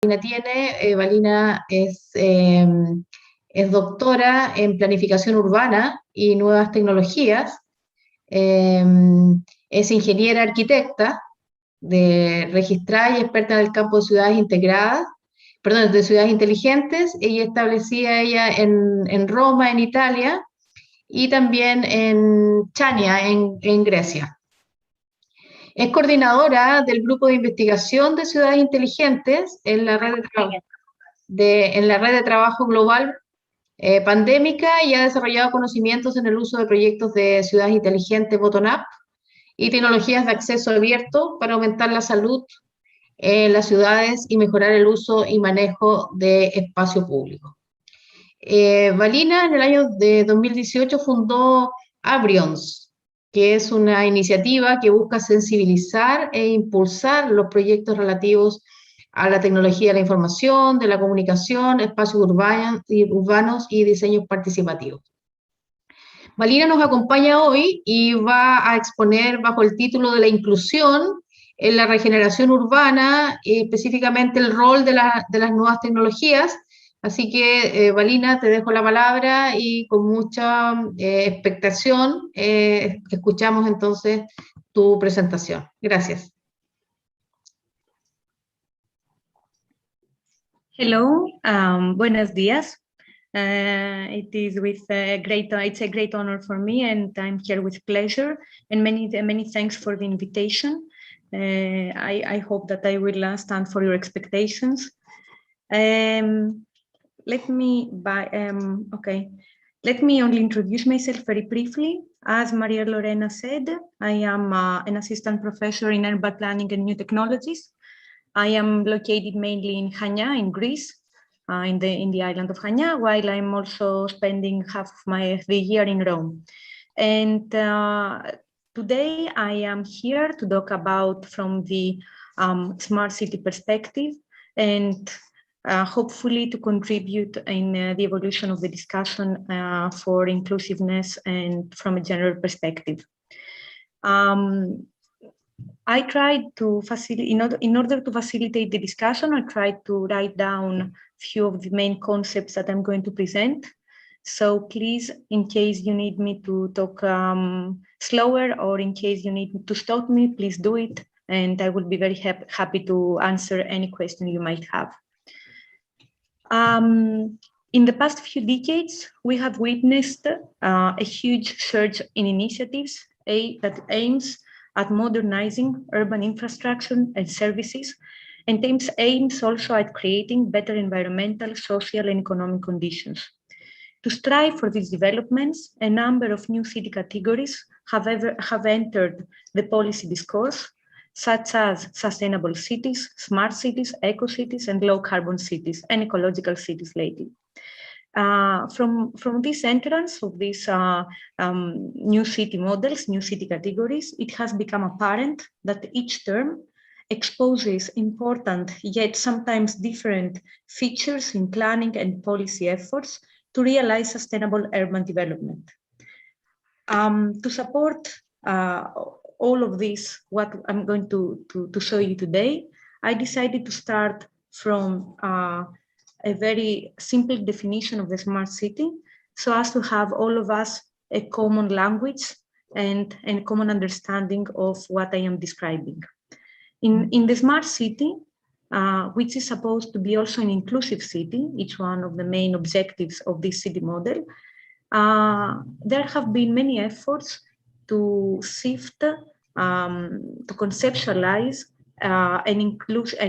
Valina es doctora en Planificación Urbana y Nuevas Tecnologías, es ingeniera arquitecta, registrada y experta en el campo de ciudades integradas, perdón, de ciudades inteligentes, y establecida ella en Roma, en Italia, y también en Chania, en Grecia. Es coordinadora del Grupo de Investigación de Ciudades Inteligentes en la red de trabajo global Pandémica, y ha desarrollado conocimientos en el uso de proyectos de ciudades inteligentes bottom-up y tecnologías de acceso abierto para aumentar la salud en las ciudades y mejorar el uso y manejo de espacio público. Valina en el año de 2018 fundó Abrions, que es una iniciativa que busca sensibilizar e impulsar los proyectos relativos a la tecnología de la información, de la comunicación, espacios urbanos y diseños participativos. Valina nos acompaña hoy y va a exponer bajo el título de la inclusión en la regeneración urbana, y específicamente el rol de las nuevas tecnologías. Así que, Valina, te dejo la palabra y con mucha expectación escuchamos entonces tu presentación. Gracias. Hello, buenos días. It is with it's a great honor for me, and I'm here with pleasure. And many thanks for the invitation. I hope that I will stand for your expectations. Let me only introduce myself very briefly. As Maria Lorena said, I am an assistant professor in urban planning and new technologies. I am located mainly in Chania, in Greece, in the island of Chania, while I'm also spending half of the year in Rome. And today I am here to talk about from the smart city perspective, and hopefully to contribute in the evolution of the discussion for inclusiveness and from a general perspective. I tried to facilitate, in order to facilitate the discussion, I tried to write down a few of the main concepts that I'm going to present. So please, in case you need me to talk slower, or in case you need to stop me, please do it, and I will be very happy to answer any question you might have. In the past few decades, we have witnessed a huge surge in initiatives that aims at modernizing urban infrastructure and services, and aims also at creating better environmental, social, and economic conditions. To strive for these developments, a number of new city categories have entered the policy discourse, such as sustainable cities, smart cities, eco-cities, and low-carbon cities, and ecological cities lately. From this entrance of these new city models, new city categories, it has become apparent that each term exposes important yet sometimes different features in planning and policy efforts to realize sustainable urban development. To support all of this, what I'm going to show you today, I decided to start from a very simple definition of the smart city, so as to have all of us a common language and a common understanding of what I am describing. In the smart city, which is supposed to be also an inclusive city, each one of the main objectives of this city model, there have been many efforts to shift, to conceptualize an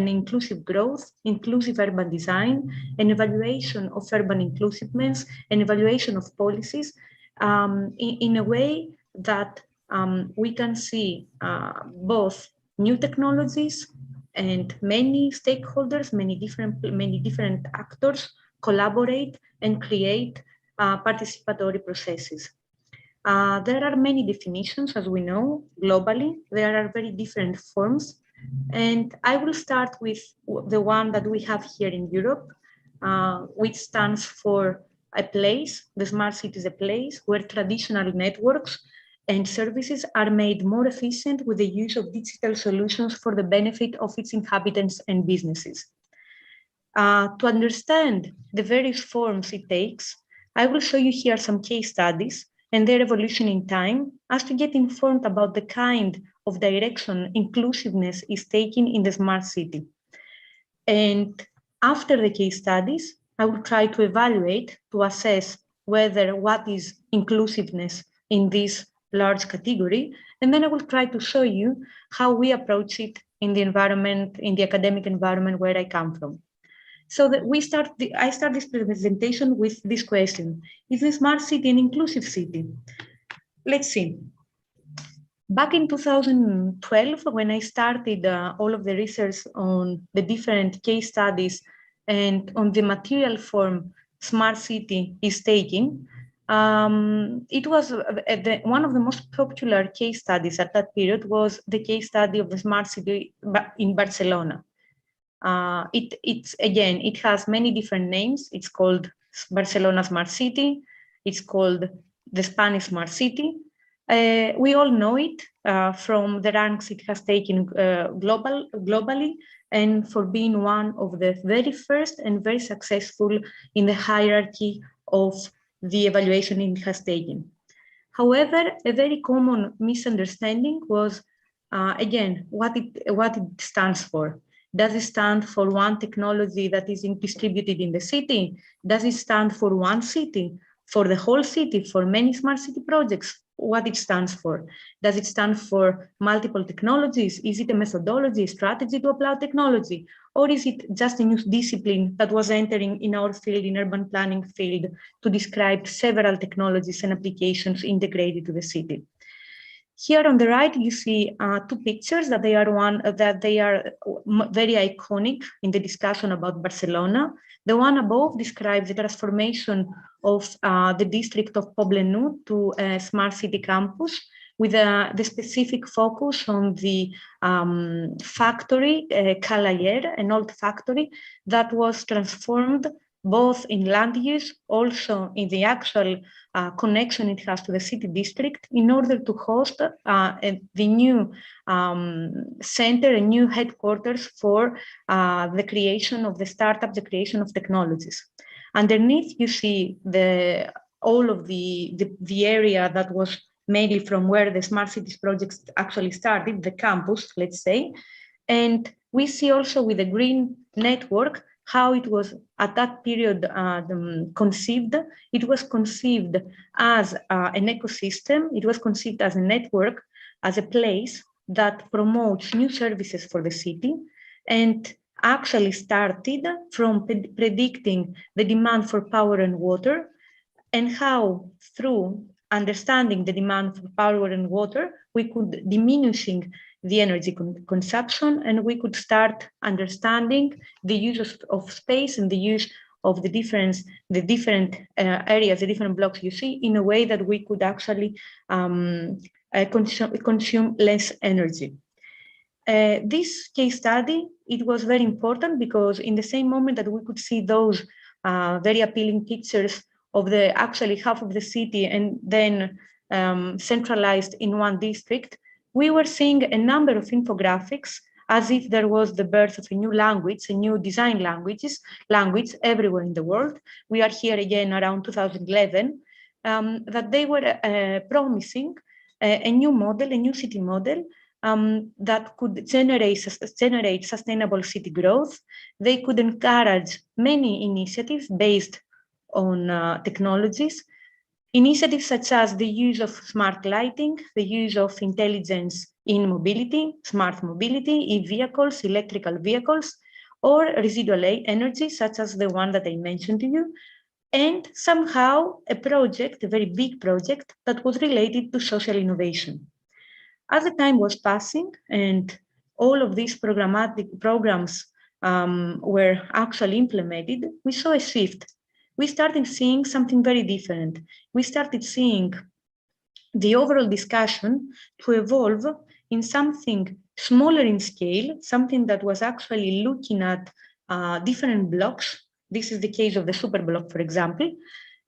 inclusive growth, inclusive urban design, an evaluation of urban inclusiveness, an evaluation of policies in a way that we can see both new technologies and many stakeholders, many different actors collaborate and create participatory processes. There are many definitions, as we know, globally. There are very different forms. And I will start with the one that we have here in Europe, which stands for a place. The smart city is a place where traditional networks and services are made more efficient with the use of digital solutions for the benefit of its inhabitants and businesses. To understand the various forms it takes, I will show you here some case studies and their evolution in time as to get informed about the kind of direction inclusiveness is taking in the smart city. And after the case studies, I will try to evaluate, to assess whether what is inclusiveness in this large category, and then I will try to show you how we approach it in the environment, in the academic environment where I come from. So that I start this presentation with this question: is the smart city an inclusive city? Let's see. Back in 2012, when I started all of the research on the different case studies and on the material form smart city is taking, it was one of the most popular case studies at that period was the case study of the smart city in Barcelona. It has many different names. It's called Barcelona Smart City. It's called the Spanish Smart City. We all know it from the ranks it has taken globally, and for being one of the very first and very successful in the hierarchy of the evaluation it has taken. However, a very common misunderstanding was, again, what it stands for. Does it stand for one technology that is distributed in the city? Does it stand for one city, for the whole city, for many smart city projects? What it stands for? Does it stand for multiple technologies? Is it a methodology, strategy to apply technology? Or is it just a new discipline that was entering in our field, in urban planning field, to describe several technologies and applications integrated to the city? Here on the right, you see two pictures that they are very iconic in the discussion about Barcelona. The one above describes the transformation of the district of Poblenou to a smart city campus with the specific focus on the factory, Calayer, an old factory that was transformed both in land use, also in the actual connection it has to the city district, in order to host the new center, a new headquarters for the creation of the startup, the creation of technologies. Underneath, you see all of the area that was mainly from where the smart cities projects actually started, the campus, let's say. And we see also with the green network how it was at that period conceived. It was conceived as an ecosystem. It was conceived as a network, as a place that promotes new services for the city, and actually started from predicting the demand for power and water, and how through understanding the demand for power and water, we could diminishing the energy consumption, and we could start understanding the use of space and the use of the different areas, the different blocks you see, in a way that we could actually consume less energy. This case study, it was very important because in the same moment that we could see those very appealing pictures of the actually half of the city and then centralized in one district, we were seeing a number of infographics as if there was the birth of a new language, a new design language everywhere in the world. We are here again around 2011, that they were promising a new model, a new city model that could generate sustainable city growth. They could encourage many initiatives based on technologies. Initiatives such as the use of smart lighting, the use of intelligence in mobility, smart mobility, e-vehicles, electrical vehicles, or residual energy, such as the one that I mentioned to you, and somehow a project, a very big project, that was related to social innovation. As the time was passing and all of these programs were actually implemented, we saw a shift. We started seeing something very different. We started seeing the overall discussion to evolve in something smaller in scale, something that was actually looking at different blocks. This is the case of the super block, for example,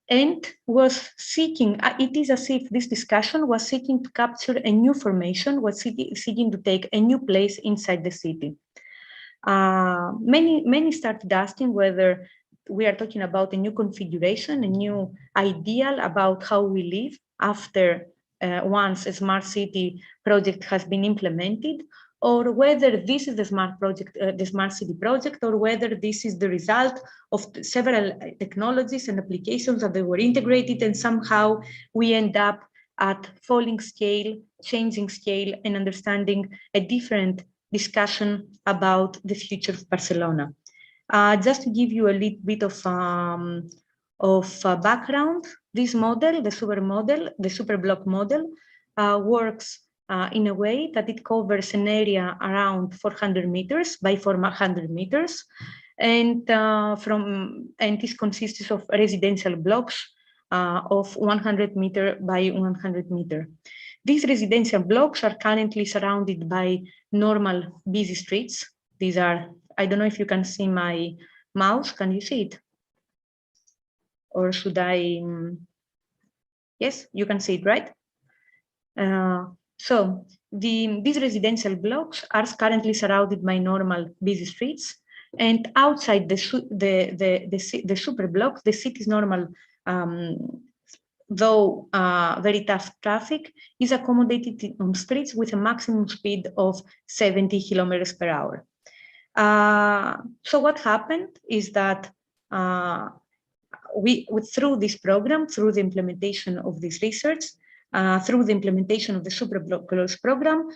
and was seeking, it is as if this discussion was seeking to capture a new formation, was seeking to take a new place inside the city. Many started asking whether we are talking about a new configuration, a new ideal about how we live after once a smart city project has been implemented, or whether this is the smart city project, or whether this is the result of several technologies and applications that they were integrated, and somehow we end up at falling scale, changing scale, and understanding a different discussion about the future of Barcelona. Just to give you a little bit of background, this model, the super block model, works in a way that it covers an area around 400 meters by 400 meters, and this consists of residential blocks of 100 meter by 100 meter. These residential blocks are currently surrounded by normal busy streets. These are, I don't know if you can see my mouse. Can you see it? Or should I? Yes, you can see it, right? So these residential blocks are currently surrounded by normal busy streets, and outside the super block, the city's normal, though very tough traffic, is accommodated on streets with a maximum speed of 70 kilometers per hour. So what happened is that through this program, through the implementation of this research, through the implementation of the super blocks program,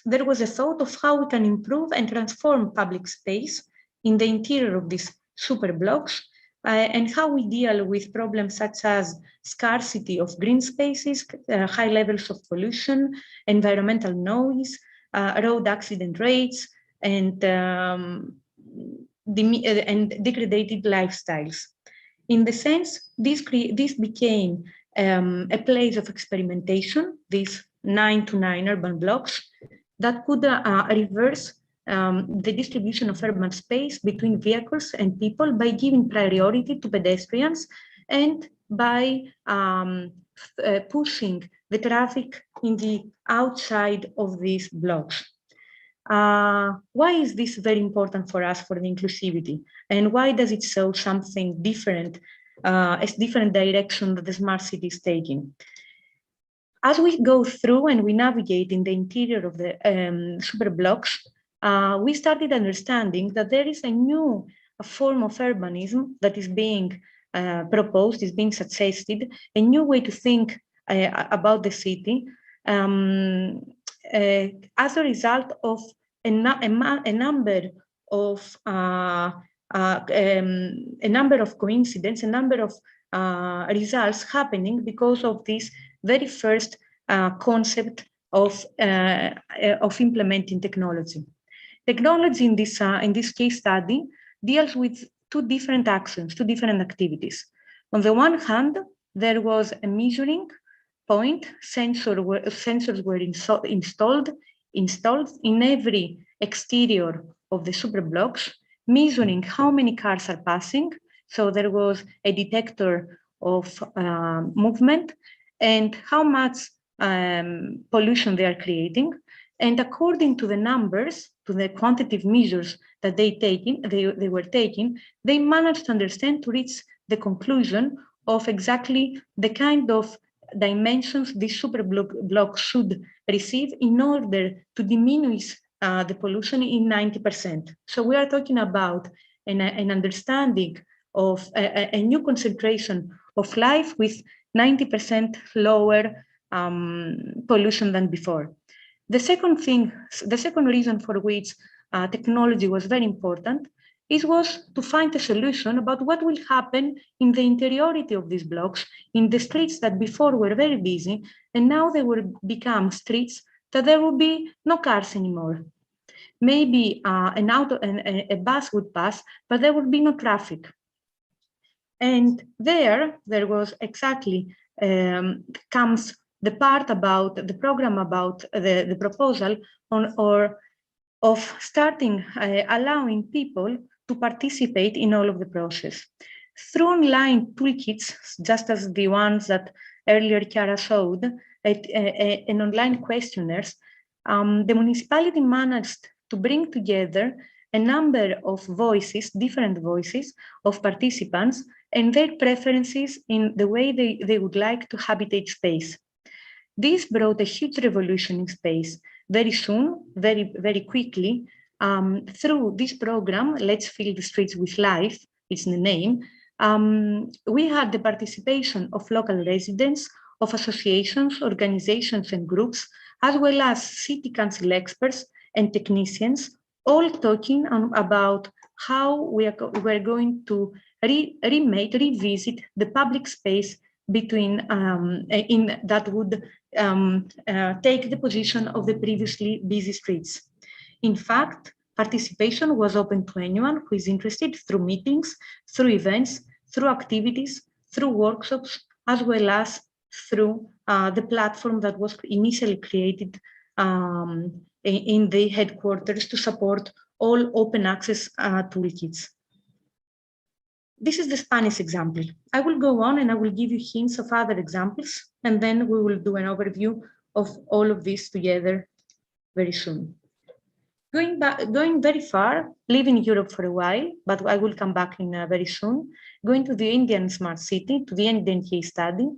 there was a thought of how we can improve and transform public space in the interior of these super blocks, and how we deal with problems such as scarcity of green spaces, high levels of pollution, environmental noise, road accident rates, and degraded lifestyles. In the sense, this became a place of experimentation, these 9 to 9 urban blocks, that could reverse the distribution of urban space between vehicles and people by giving priority to pedestrians and by pushing the traffic in the outside of these blocks. Why is this very important for us, for the inclusivity? And why does it show something different, a different direction that the smart city is taking? As we go through and we navigate in the interior of the super blocks, we started understanding that there is a new form of urbanism that is being proposed, is being suggested, a new way to think about the city, as a result of a number of coincidences, a number of results happening because of this very first concept of implementing technology. Technology in this case study deals with two different actions, two different activities. On the one hand, there was a measuring point. Sensors were installed in every exterior of the super blocks, measuring how many cars are passing. So there was a detector of movement and how much pollution they are creating. And according to the numbers, to the quantitative measures that they were taking, they managed to understand, to reach the conclusion of exactly the kind of dimensions this super block should receive in order to diminish the pollution in 90%. So we are talking about an understanding of a new concentration of life with 90% lower pollution than before. The second reason for which technology was very important was to find a solution about what will happen in the interiority of these blocks, in the streets that before were very busy, and now they will become streets that there will be no cars anymore. Maybe a bus would pass, but there would be no traffic. And there was exactly comes the part about the program, about the proposal of starting allowing people to participate in all of the process. Through online toolkits, just as the ones that earlier Chiara showed, an online questionnaires, The municipality managed to bring together a number of voices, different voices of participants and their preferences in the way they would like to habitate space. This brought a huge revolution in space. Very soon, very quickly, through this program, Let's Fill the Streets with Life, it's the name, we had the participation of local residents, of associations, organizations, and groups, as well as city council experts and technicians, all talking about how we're going to revisit the public space between that would take the position of the previously busy streets. In fact, participation was open to anyone who is interested through meetings, through events, through activities, through workshops, as well as through the platform that was initially created in the headquarters to support all open access toolkits. This is the Spanish example. I will go on and I will give you hints of other examples, and then we will do an overview of all of this together very soon. Going very far, living in Europe for a while, but I will come back in very soon. Going to the Indian Smart City, to the Indian case study.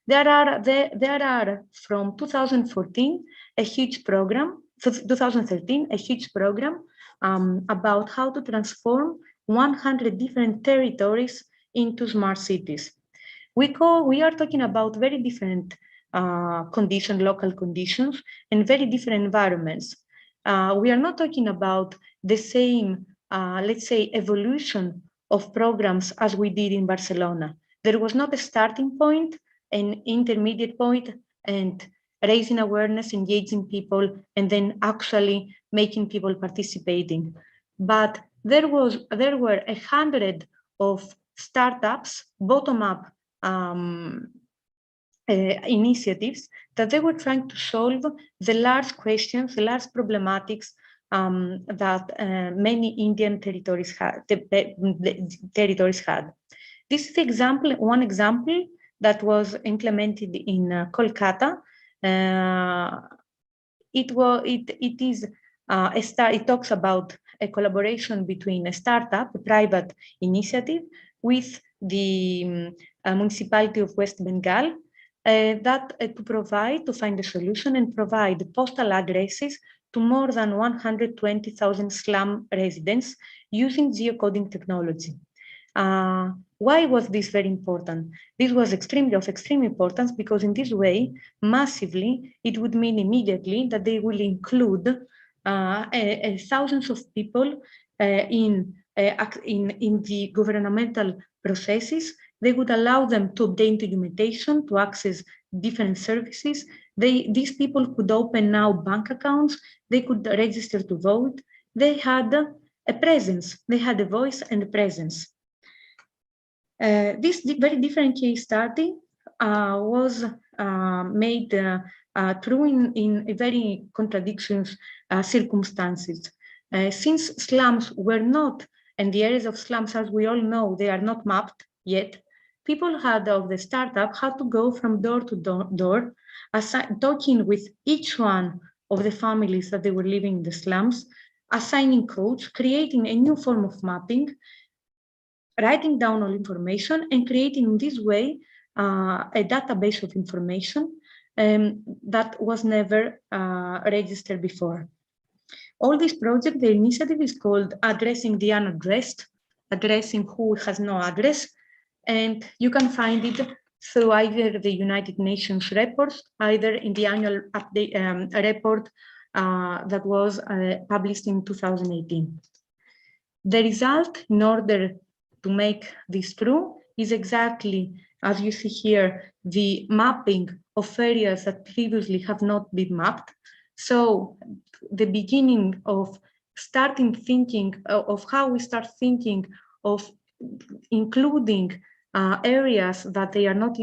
There are from 2014 a huge program, 2013 a huge program about how to transform 100 different territories into smart cities. We are talking about very different conditions, local conditions, and very different environments. We are not talking about the same, let's say, evolution of programs as we did in Barcelona. There was not a starting point, an intermediate point, and raising awareness, engaging people, and then actually making people participating. But there were 100 of startups, bottom-up initiatives that they were trying to solve the large questions, the large problematics that many Indian territories had. This is the example, one example that was implemented in Kolkata. It talks about a collaboration between a startup, a private initiative, with the municipality of West Bengal, to find a solution and provide postal addresses to more than 120,000 slum residents using geocoding technology. Why was this very important? This was of extreme importance because in this way, massively, it would mean immediately that they will include thousands of people in the governmental processes. They would allow them to obtain documentation, to access different services. These people could open now bank accounts. They could register to vote. They had a presence. They had a voice and a presence. This very different case study was made true in very contradictions circumstances. Since slums were not, and the areas of slums, as we all know, they are not mapped yet, people of the startup had to go from door to door, talking with each one of the families that they were living in the slums, assigning codes, creating a new form of mapping, writing down all information, and creating in this way a database of information that was never registered before. All this project, the initiative is called Addressing the Unaddressed, addressing who has no address, and you can find it through either the United Nations reports, either in the annual update report that was published in 2018. The result, in order to make this true, is exactly, as you see here, the mapping of areas that previously have not been mapped. So the beginning of starting thinking of how we start thinking of including areas that they are not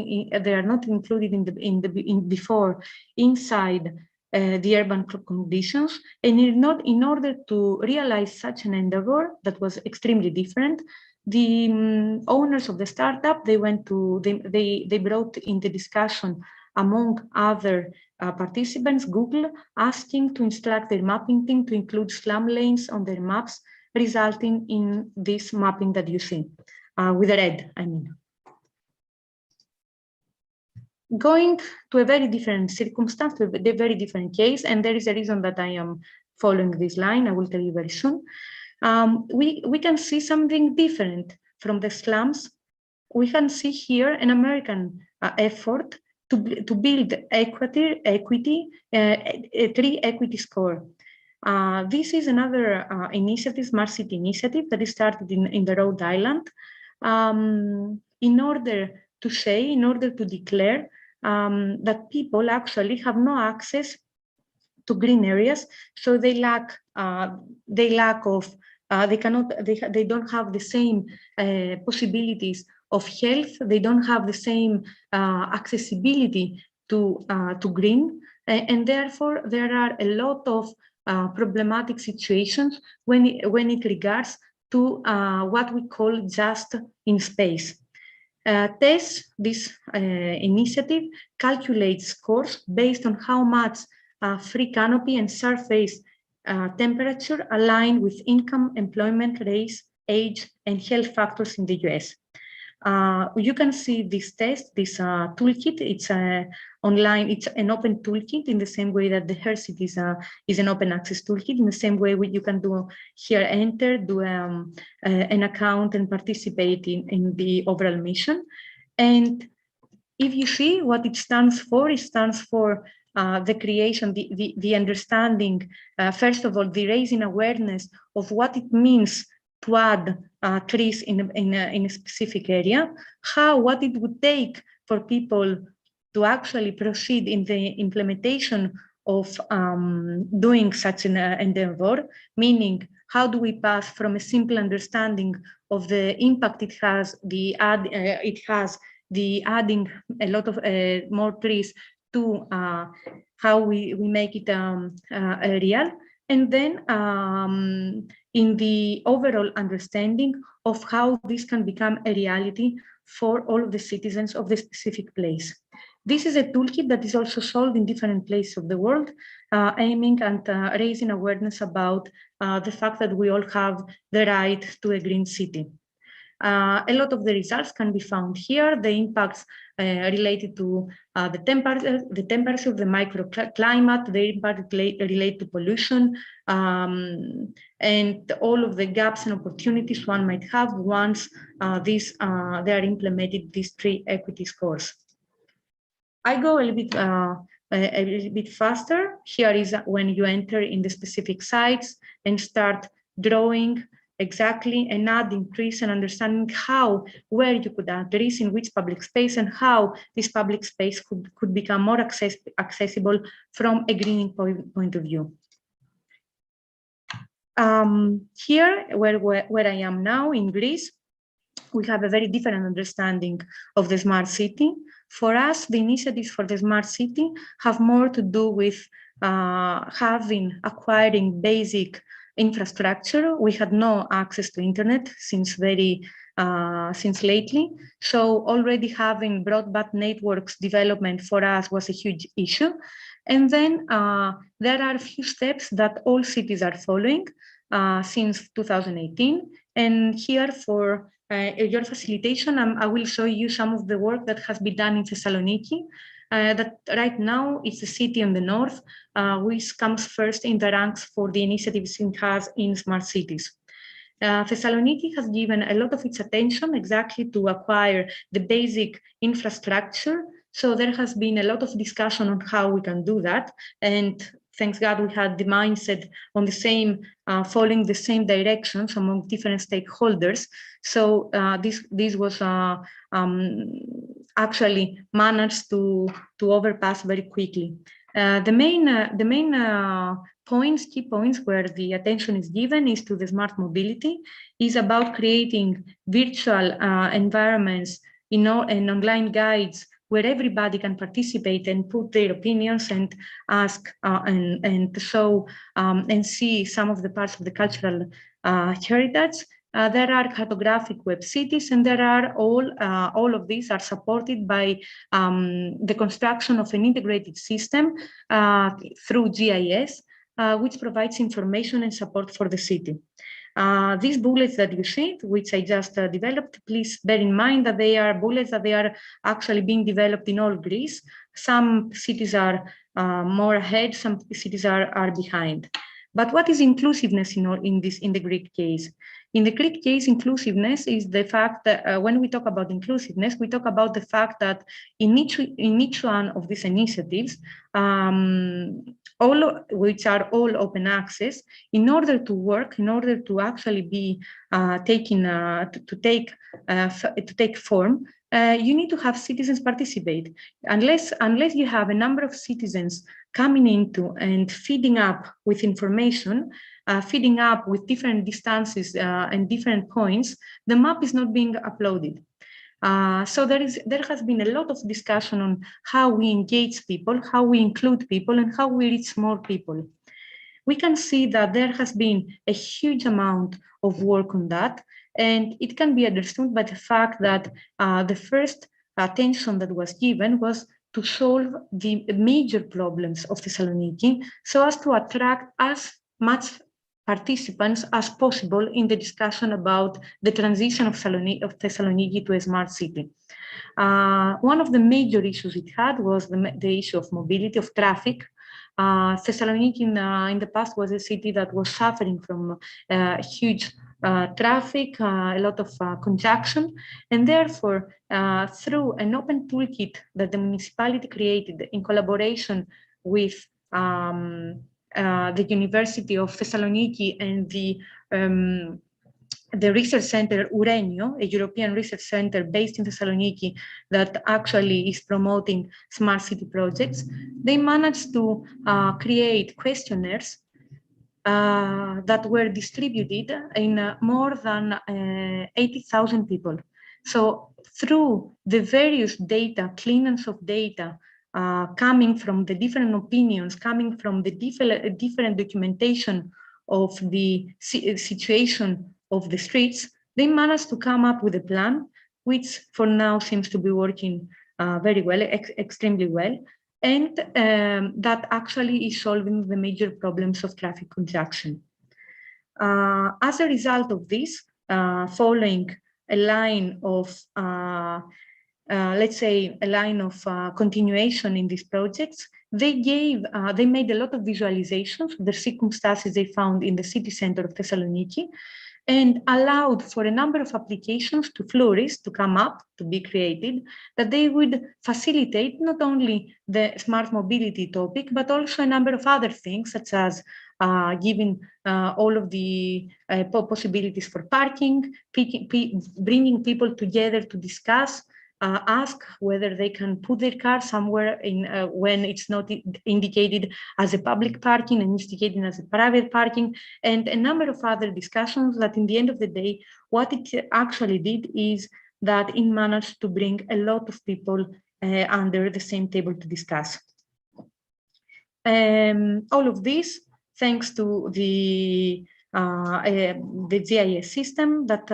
included before inside the urban conditions, and in order to realize such an endeavor that was extremely different, the owners of the startup, they brought in the discussion among other participants, Google, asking to instruct their mapping team to include slum lanes on their maps, resulting in this mapping that you see, with the red, I mean. Going to a very different circumstance, to a very different case, and there is a reason that I am following this line, I will tell you very soon. We can see something different from the slums. We can see here an American effort to build equity, a 3 equity score. This is another initiative, Smart City initiative, that is started in the Rhode Island, in order to declare that people actually have no access to green areas, so they don't have the same possibilities of health. They don't have the same accessibility to green, and therefore there are a lot of problematic situations when it regards to what we call just in space. TESS, this initiative, calculates scores based on how much free canopy and surface temperature align with income, employment, race, age, and health factors in the US. You can see this test, this toolkit. It's online. It's an open toolkit in the same way that the HERCIT is an open access toolkit. In the same way you can do here, enter, do an account and participate in the overall mission. And if you see what it stands for, it stands for the creation, the understanding, first of all, the raising awareness of what it means to add trees in a specific area, what it would take for people to actually proceed in the implementation of doing such an endeavor, meaning how do we pass from a simple understanding of the impact it has, the adding a lot of more trees, to how we make it real, and then in the overall understanding of how this can become a reality for all of the citizens of the specific place. This is a toolkit that is also sold in different places of the world, aiming at raising awareness about the fact that we all have the right to a green city. A lot of the results can be found here. The impacts related to the temperature, the microclimate, the impact related to pollution, and all of the gaps and opportunities one might have once they are implemented, these 3 equity scores. I go a little bit faster. Here is when you enter in the specific sites and start drawing exactly and adding trees and understanding where you could add trees, in which public space, and how this public space could become more accessible from a greening point of view. Here, where I am now in Greece, we have a very different understanding of the smart city. For us, the initiatives for the smart city have more to do with acquiring basic infrastructure. We had no access to internet since lately. So already having broadband networks development for us was a huge issue. And then there are a few steps that all cities are following since 2018. And here for your facilitation, I will show you some of the work that has been done in Thessaloniki. That right now is the city in the north, which comes first in the ranks for the initiatives it has in smart cities. Thessaloniki has given a lot of its attention exactly to acquire the basic infrastructure. So there has been a lot of discussion on how we can do that. And thanks God, we had the mindset on the same, following the same directions among different stakeholders. So this was actually managed to overpass very quickly. The main key points where the attention is given is to the smart mobility, is about creating virtual environments and online guides where everybody can participate and put their opinions and ask and show and see some of the parts of the cultural heritage. There are cartographic web cities, and there are all of these are supported by the construction of an integrated system through GIS, which provides information and support for the city. These bullets that you see, which I just developed, please bear in mind that they are bullets that they are actually being developed in all Greece. Some cities are more ahead, some cities are behind. But what is inclusiveness in the Greek case? In the Greek case, inclusiveness is the fact that when we talk about inclusiveness, we talk about the fact that in each one of these initiatives, which are all open access, in order to work, in order to actually be to take form, you need to have citizens participate. Unless you have a number of citizens coming into and feeding up with information, feeding up with different distances and different points, the map is not being uploaded. So there has been a lot of discussion on how we engage people, how we include people, and how we reach more people. We can see that there has been a huge amount of work on that, and it can be understood by the fact that the first attention that was given was to solve the major problems of Thessaloniki so as to attract as much participants as possible in the discussion about the transition of Thessaloniki to a smart city. One of the major issues it had was the issue of mobility, of traffic. Thessaloniki in the past was a city that was suffering from huge traffic, a lot of congestion, and therefore through an open toolkit that the municipality created in collaboration with the University of Thessaloniki and the research center Urenio, a European research center based in Thessaloniki that actually is promoting smart city projects, they managed to create questionnaires that were distributed in more than 80,000 people. So through the various data, cleanance of data, coming from the different opinions, coming from the different documentation of the situation of the streets, they managed to come up with a plan, which for now seems to be working very well, extremely well, and that actually is solving the major problems of traffic congestion. As a result of this, following a line of let's say a line of continuation in these projects, they made a lot of visualizations of the circumstances they found in the city center of Thessaloniki, and allowed for a number of applications to flourish, to come up, to be created, that they would facilitate not only the smart mobility topic, but also a number of other things, such as giving all of the possibilities for parking, bringing people together to discuss, ask whether they can put their car somewhere in when it's not indicated as a public parking and indicated as a private parking, and a number of other discussions that in the end of the day, what it actually did is that it managed to bring a lot of people under the same table to discuss. All of this thanks to the GIS system that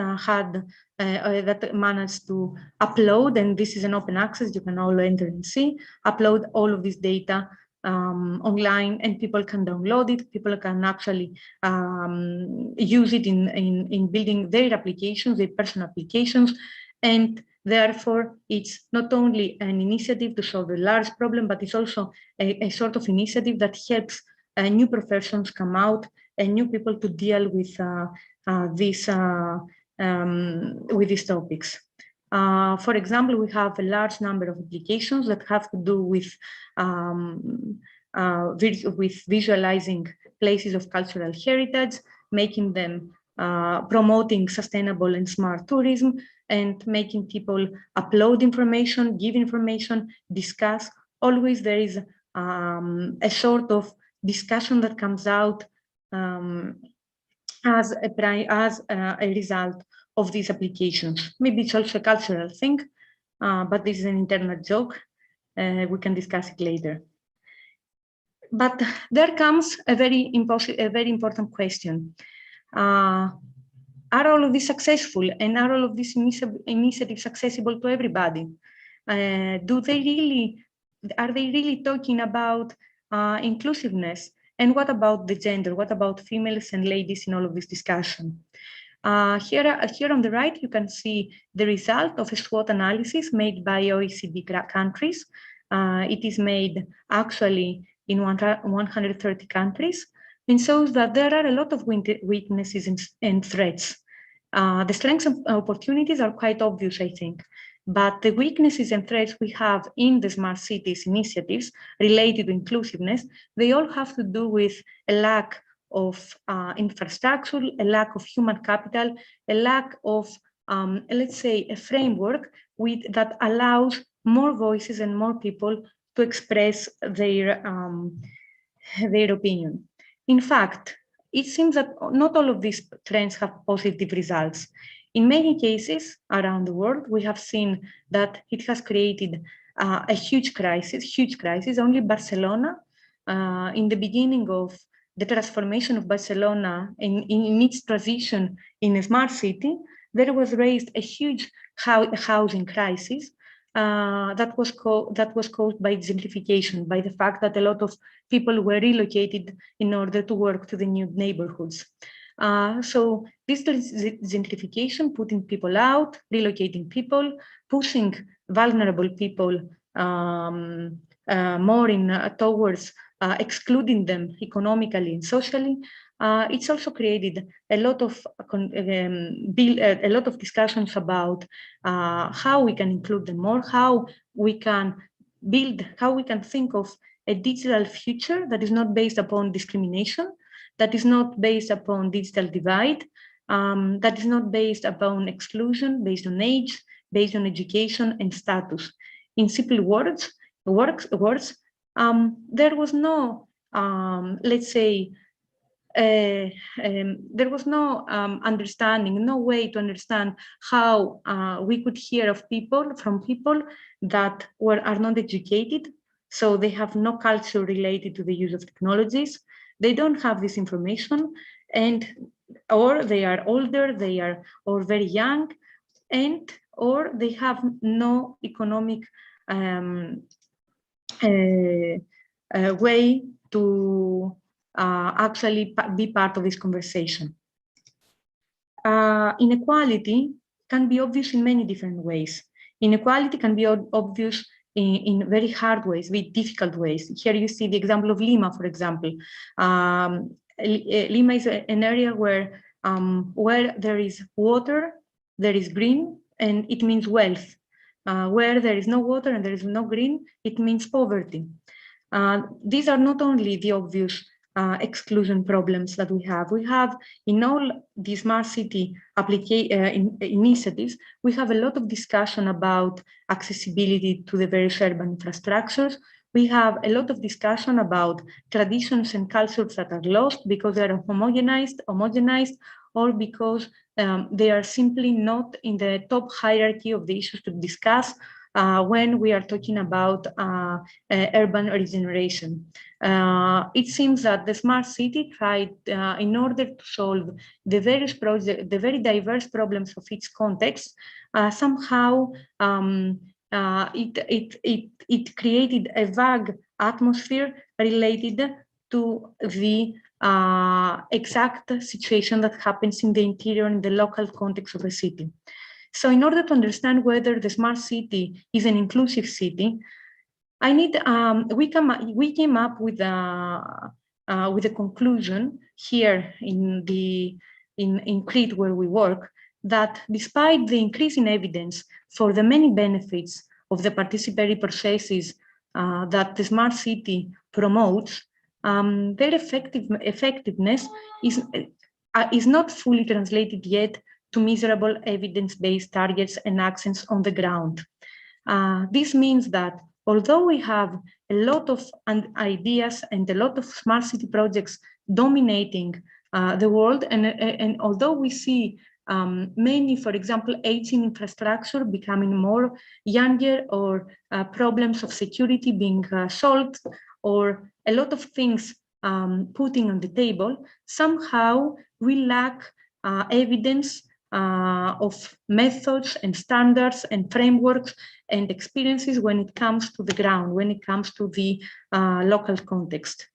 that managed to upload, and this is an open access, you can all enter and see, upload all of this data online, and people can download it, people can actually use it in building their applications, their personal applications, and therefore it's not only an initiative to solve a large problem, but it's also a sort of initiative that helps new professions come out and new people to deal with these topics. For example, we have a large number of applications that have to do with visualizing places of cultural heritage, making them, promoting sustainable and smart tourism, and making people upload information, give information, discuss. Always there is a sort of discussion that comes out as a result of these applications. Maybe it's also a cultural thing, but this is an internal joke. We can discuss it later. But there comes a very important question. are all of these successful, and are all of these initiatives accessible to everybody? Are they really talking about inclusiveness? And what about the gender? What about females and ladies in all of this discussion? Here on the right, you can see the result of a SWOT analysis made by OECD countries. It is made actually in 130 countries, and shows that there are a lot of weaknesses and threats. The strengths and opportunities are quite obvious, I think. But the weaknesses and threats we have in the smart cities initiatives related to inclusiveness, they all have to do with a lack of infrastructure, a lack of human capital, a lack of, let's say, a framework that allows more voices and more people to express their opinion. In fact, it seems that not all of these trends have positive results. In many cases around the world, we have seen that it has created a huge crisis. Only Barcelona, in the beginning of the transformation of Barcelona in its transition in a smart city, there was raised a huge housing crisis that was caused by gentrification, by the fact that a lot of people were relocated in order to work to the new neighborhoods. So this gentrification, putting people out, relocating people, pushing vulnerable people more towards excluding them economically and socially. It's also created a lot of discussions about how we can include them more, how we can think of a digital future that is not based upon discrimination, that is not based upon digital divide, that is not based upon exclusion, based on age, based on education and status. In simple words, there was no, let's say, there was no understanding, no way to understand how we could hear from people that are not educated, so they have no culture related to the use of technologies. They don't have this information, or they are older, or very young, or they have no economic way to actually be part of this conversation. Inequality can be obvious in many different ways. Inequality can be obvious in very hard ways, very difficult ways. Here you see the example of Lima, for example. Lima is an area where there is water, there is green, and it means wealth. Where there is no water and there is no green, it means poverty. These are not only the obvious exclusion problems that we have. We have in all the smart city initiatives, we have a lot of discussion about accessibility to the various urban infrastructures. We have a lot of discussion about traditions and cultures that are lost because they are homogenized, or because they are simply not in the top hierarchy of the issues to discuss when we are talking about urban regeneration. It seems that the smart city tried, in order to solve the very diverse problems of its context, somehow it created a vague atmosphere related to the exact situation that happens in the interior, in the local context of the city. So in order to understand whether the smart city is an inclusive city, we came up with a conclusion here in Crete, where we work, that despite the increasing evidence for the many benefits of the participatory processes that the smart city promotes, their effectiveness is not fully translated yet to measurable evidence-based targets and actions on the ground. This means that although we have a lot of ideas and a lot of smart city projects dominating the world, and although we see many, for example, aging infrastructure becoming more younger, or problems of security being solved, or a lot of things putting on the table, somehow we lack evidence of methods and standards and frameworks and experiences when it comes to the ground, when it comes to the local context.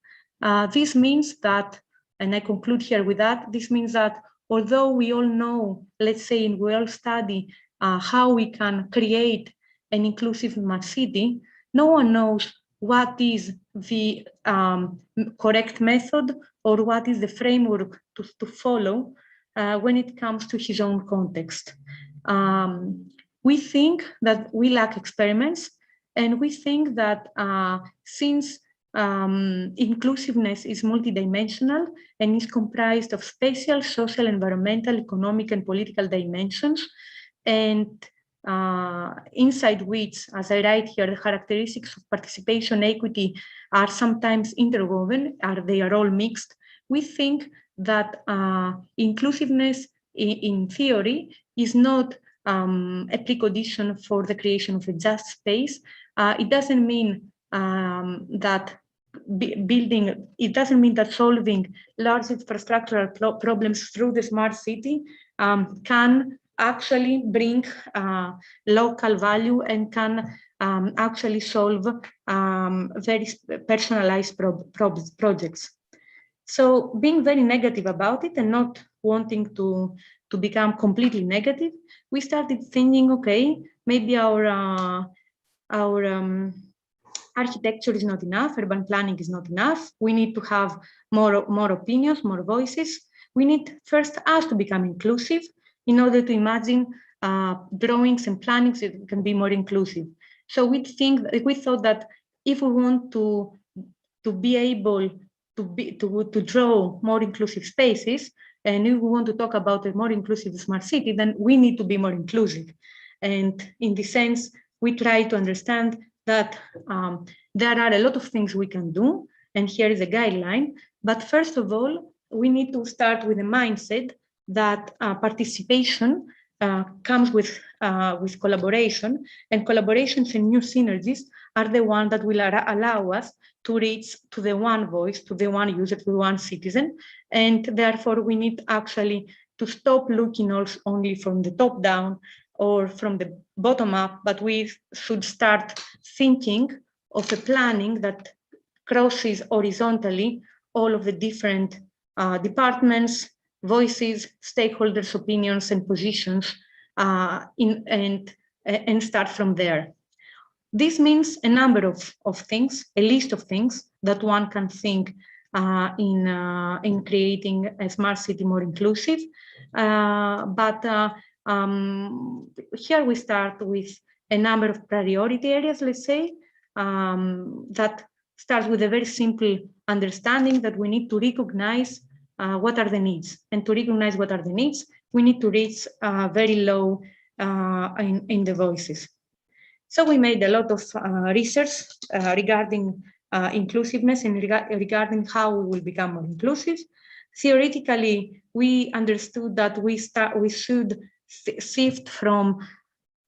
This means that, and I conclude here with that, this means that although we all know, let's say, we all study how we can create an inclusive smart city, no one knows what is the correct method or what is the framework to follow when it comes to his own context. We think that we lack experiments, and we think that since inclusiveness is multidimensional and is comprised of spatial, social, environmental, economic, and political dimensions, and inside which, as I write here, the characteristics of participation, equity are sometimes interwoven, they are all mixed. We think that inclusiveness in theory is not a precondition for the creation of a just space. It doesn't mean that it doesn't mean that solving large infrastructural problems through the smart city can actually bring local value and can actually solve very personalized projects. So being very negative about it and not wanting to become completely negative, we started thinking, okay, maybe our architecture is not enough, urban planning is not enough. We need to have more opinions, more voices. We need first us to become inclusive in order to imagine drawings and plannings that can be more inclusive. So we thought that if we want to be able to draw more inclusive spaces, and if we want to talk about a more inclusive smart city, then we need to be more inclusive. And in this sense, we try to understand that there are a lot of things we can do, and here is a guideline. But first of all, we need to start with a mindset that participation comes with collaboration, and collaborations and new synergies are the ones that will allow us to reach to the one voice, to the one user, to the one citizen. And therefore, we need actually to stop looking only from the top down or from the bottom up, but we should start thinking of a planning that crosses horizontally all of the different departments, voices, stakeholders' opinions and positions, and start from there. This means a number of things, a list of things that one can think in creating a smart city more inclusive. Here we start with a number of priority areas, let's say, that starts with a very simple understanding that we need to recognize what are the needs. And to recognize what are the needs, we need to reach very low in the voices. So we made a lot of research regarding inclusiveness and regarding how we will become more inclusive. Theoretically, we understood that we should shift from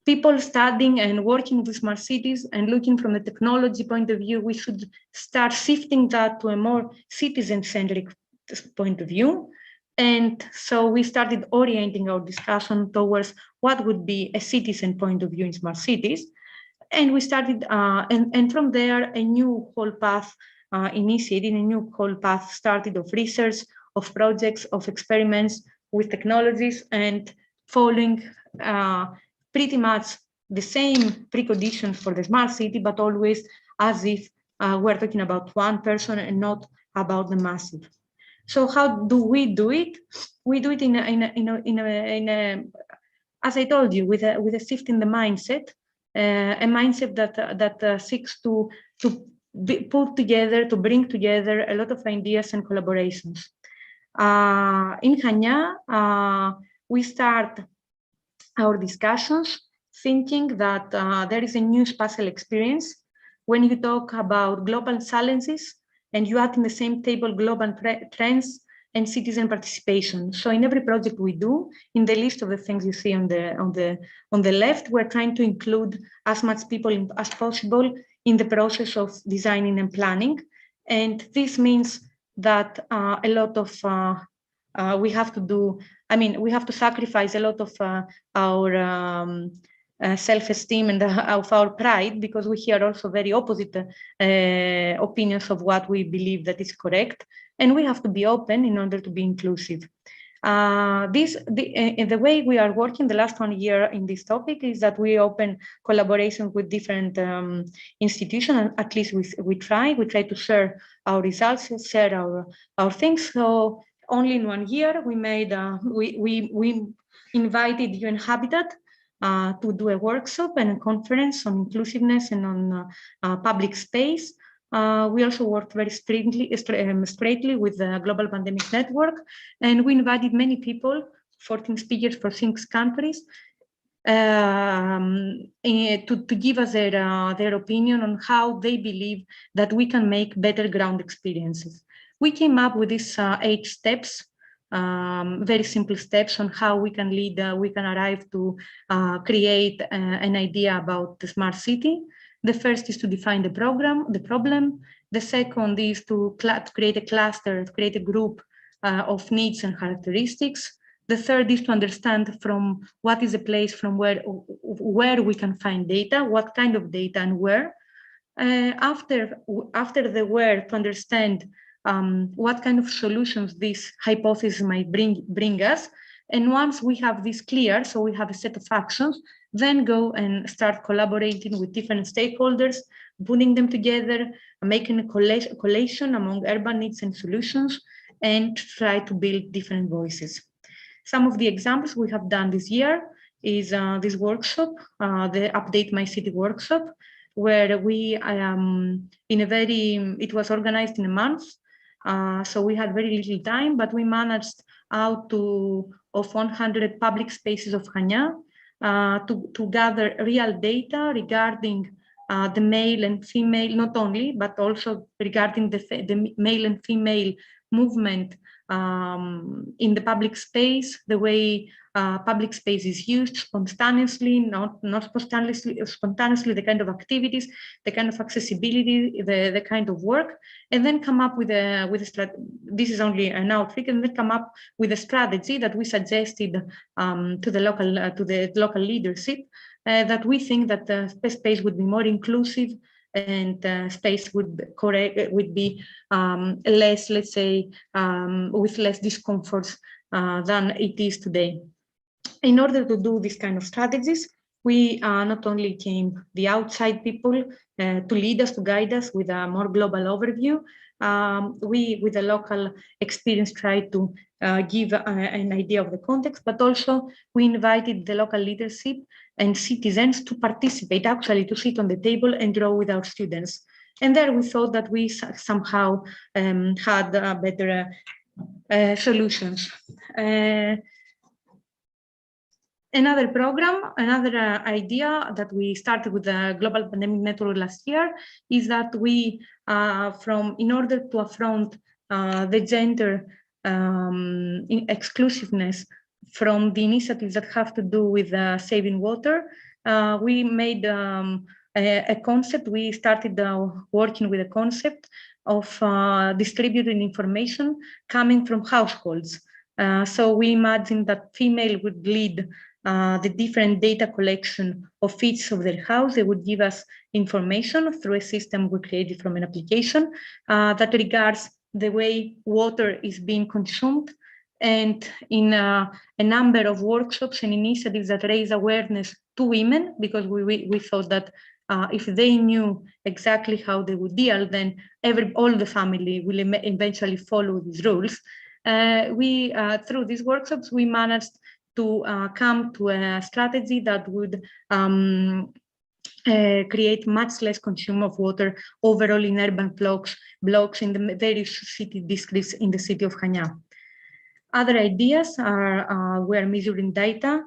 people studying and working with smart cities and looking from the technology point of view. We should start shifting that to a more citizen-centric point of view. And so we started orienting our discussion towards what would be a citizen point of view in smart cities. And we started, and from there, a new whole path initiated, a new whole path started of research, of projects, of experiments with technologies, and following pretty much the same preconditions for the smart city, but always as if we're talking about one person and not about the massive. So how do we do it? We do it in a as I told you, with a shift in the mindset, a mindset that seeks to put together, to bring together a lot of ideas and collaborations. In Chania, we start our discussions thinking that there is a new spatial experience when you talk about global challenges and you add in the same table global trends and citizen participation. So in every project we do, in the list of the things you see on the left, we're trying to include as much people as possible in the process of designing and planning. And this means that a lot of we have to do I mean, we have to sacrifice a lot of our self-esteem and of our pride, because we hear also very opposite opinions of what we believe that is correct, and we have to be open in order to be inclusive. The way we are working the last 1 year in this topic is that we open collaboration with different institutions, and at least we try to share our results, share our things. So only in 1 year we made we invited UN Habitat to do a workshop and a conference on inclusiveness and on public space. We also worked very straightly with the Global Pandemic Network, and we invited many people, 14 speakers for 6 countries, to give us their opinion on how they believe that we can make better ground experiences. We came up with these 8 steps, very simple steps on how we can lead, we can arrive to create an idea about the smart city. The first is to define the problem. The second is to create a cluster, to create a group of needs and characteristics. The third is to understand from what is the place from where we can find data, what kind of data and where. After the where, to understand what kind of solutions this hypothesis might bring us. And once we have this clear, so we have a set of actions, then go and start collaborating with different stakeholders, putting them together, making a collation among urban needs and solutions, and try to build different voices. Some of the examples we have done this year is this workshop, the Update My City workshop, where we, it was organized in a month, so we had very little time, but we managed out of 100 public spaces of Chania to gather real data regarding the male and female, not only, but also regarding the male and female movement in the public space, the way public space is used spontaneously, not spontaneously, the kind of activities, the kind of accessibility, the kind of work, and then come up with a this is only an outreach, and then come up with a strategy that we suggested to the local leadership, that we think that the space would be more inclusive, and space would be less, let's say, with less discomforts than it is today. In order to do this kind of strategies, we not only came the outside people to lead us, to guide us with a more global overview, we, with the local experience, tried to give an idea of the context, but also we invited the local leadership and citizens to participate, actually to sit on the table and draw with our students. And there we thought that we somehow had better solutions. Another program, another idea that we started with the Global Pandemic Network last year is that we, in order to affront the gender exclusiveness from the initiatives that have to do with saving water, we made a concept. We started working with a concept of distributing information coming from households. So we imagined that female would lead the different data collection of each of their house. They would give us information through a system we created from an application that regards the way water is being consumed, and in a number of workshops and initiatives that raise awareness to women, because we thought that if they knew exactly how they would deal, then all the family will eventually follow these rules. Through these workshops, we managed to come to a strategy that would create much less consumption of water overall in urban blocks in the various city districts in the city of Chania. Other ideas are we're measuring data,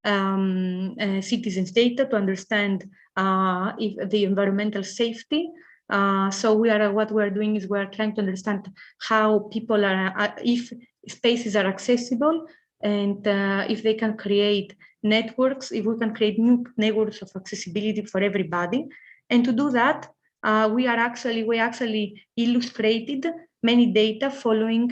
citizens' data, to understand if the environmental safety. So what we're doing is we're trying to understand how people are, if spaces are accessible, and if they can create networks, if we can create new networks of accessibility for everybody. And to do that, we illustrated many data following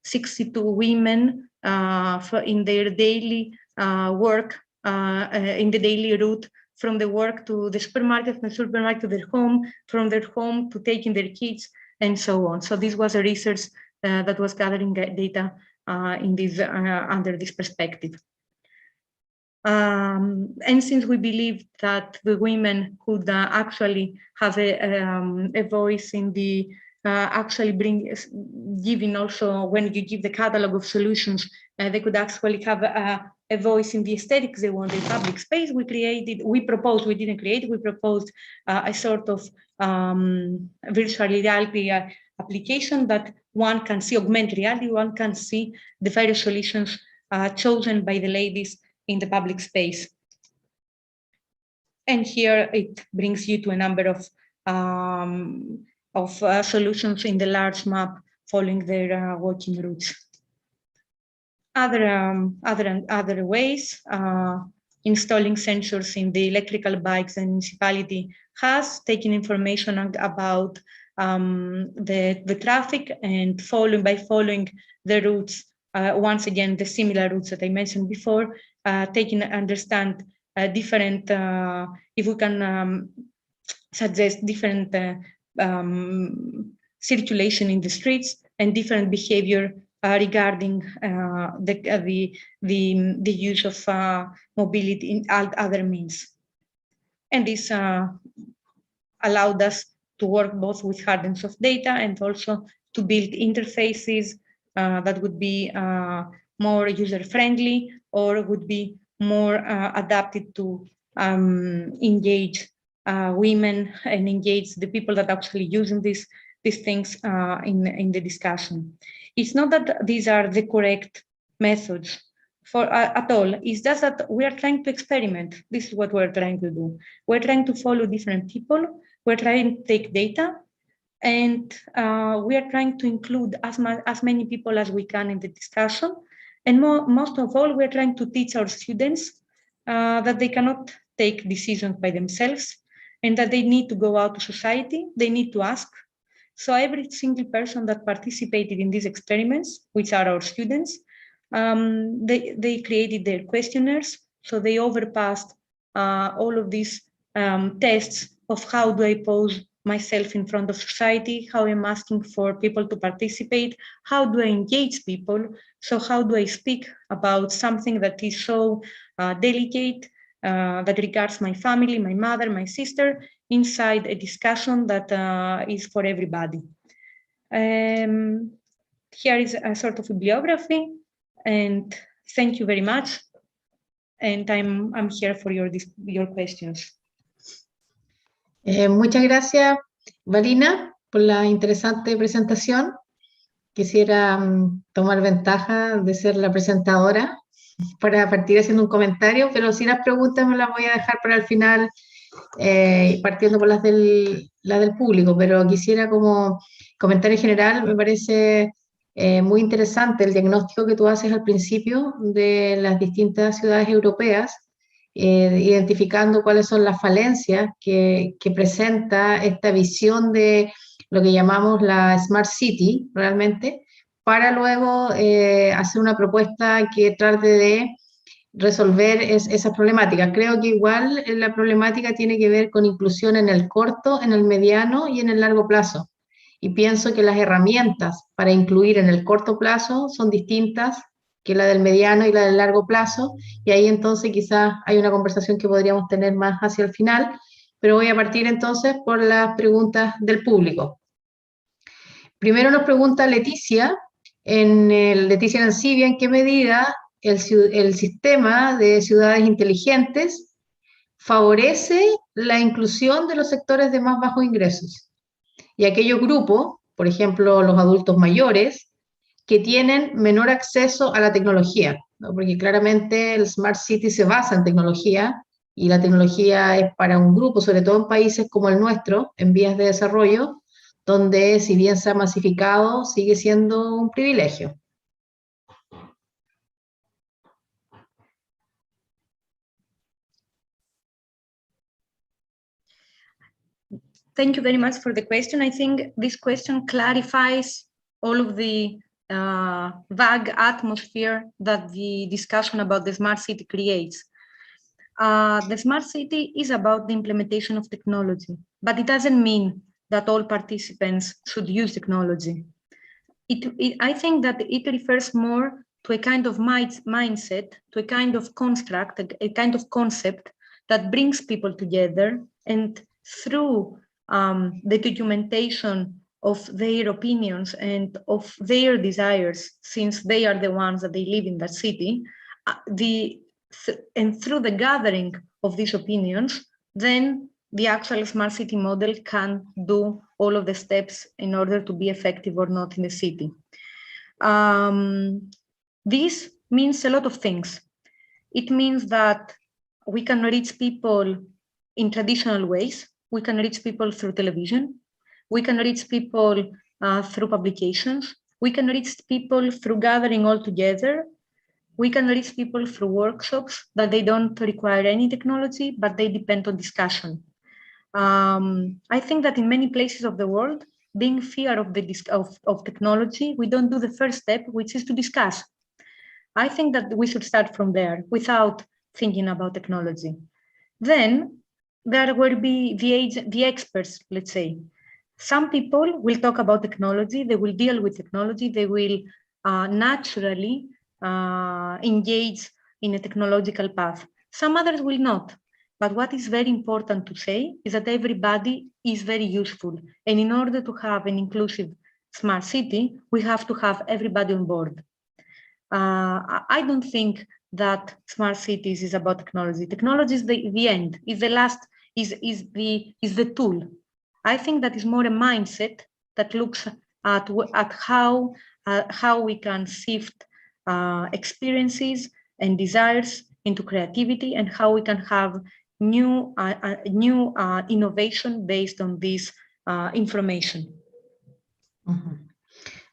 62 women in their daily work, in the daily route from the work to the supermarket, from the supermarket to their home, from their home to taking their kids, and so on. So this was a research that was gathering data in this under this perspective. And since we believe that the women could actually have a voice in the actually giving also, when you give the catalog of solutions, they could actually have a voice in the aesthetics they want in public space. We proposed a sort of virtual reality application that one can see, augmented reality, one can see the various solutions chosen by the ladies in the public space. And here it brings you to a number of solutions in the large map following their walking routes. Other ways, installing sensors in the electrical bikes the municipality has, taking information about the traffic and following the routes, once again, the similar routes that I mentioned before, understand different, if we can suggest different circulation in the streets and different behavior regarding the use of mobility in other means. And this allowed us to work both with hard and soft data and also to build interfaces that would be more user-friendly or would be more adapted to engage women and engage the people that are actually using these things in the discussion. It's not that these are the correct methods at all. It's just that we are trying to experiment. This is what we're trying to do. We're trying to follow different people. We're trying to take data, and we are trying to include as many people as we can in the discussion. And most of all, we're trying to teach our students that they cannot take decisions by themselves and that they need to go out to society, they need to ask. So every single person that participated in these experiments, which are our students, they created their questionnaires. So they overpassed all of these tests of how do I pose myself in front of society, how I'm asking for people to participate, how do I engage people, so how do I speak about something that is so delicate, that regards my family, my mother, my sister, inside a discussion that is for everybody. Here is a sort of bibliography, and thank you very much. And I'm here for your questions. Muchas gracias, Valina, por la interesante presentación. Quisiera tomar ventaja de ser la presentadora para partir haciendo un comentario, pero si las preguntas me las voy a dejar para el final, partiendo por las del público, pero quisiera como comentario general, me parece muy interesante el diagnóstico que tú haces al principio de las distintas ciudades europeas, identificando cuáles son las falencias que presenta esta visión de lo que llamamos la Smart City, realmente, para luego hacer una propuesta que trate de resolver esas problemáticas. Creo que igual la problemática tiene que ver con inclusión en el corto, en el mediano y en el largo plazo. Y pienso que las herramientas para incluir en el corto plazo son distintas que la del mediano y la del largo plazo, y ahí entonces quizás hay una conversación que podríamos tener más hacia el final, pero voy a partir entonces por las preguntas del público. Primero nos pregunta Leticia Arancibia, ¿en qué medida el sistema de ciudades inteligentes favorece la inclusión de los sectores de más bajos ingresos y aquellos grupos, por ejemplo, los adultos mayores, que tienen menor acceso a la tecnología, ¿no? Porque claramente el Smart City se basa en tecnología y la tecnología es para un grupo, sobre todo en países como el nuestro, en vías de desarrollo, donde si bien se ha masificado, sigue siendo un privilegio. Thank you very much for the question. I think this question clarifies all of the vague atmosphere that the discussion about the smart city creates. The smart city is about the implementation of technology, but it doesn't mean that all participants should use technology. I think that it refers more to a kind of mindset, to a kind of construct, a kind of concept that brings people together, and through the documentation of their opinions and of their desires, since they are the ones that they live in that city, and through the gathering of these opinions, then the actual smart city model can do all of the steps in order to be effective or not in the city. This means a lot of things. It means that we can reach people in traditional ways. We can reach people through television. We can reach people through publications. We can reach people through gathering all together. We can reach people through workshops that they don't require any technology, but they depend on discussion. I think that in many places of the world, being fear of technology, we don't do the first step, which is to discuss. I think that we should start from there without thinking about technology. Then there will be the experts, let's say. Some people will talk about technology, they will deal with technology, they will naturally engage in a technological path. Some others will not. But what is very important to say is that everybody is very useful. And in order to have an inclusive smart city, we have to have everybody on board. I don't think that smart cities is about technology. Technology is the end, is the last, is the tool. I think that is more a mindset that looks at how we can shift experiences and desires into creativity, and how we can have new innovation based on this information.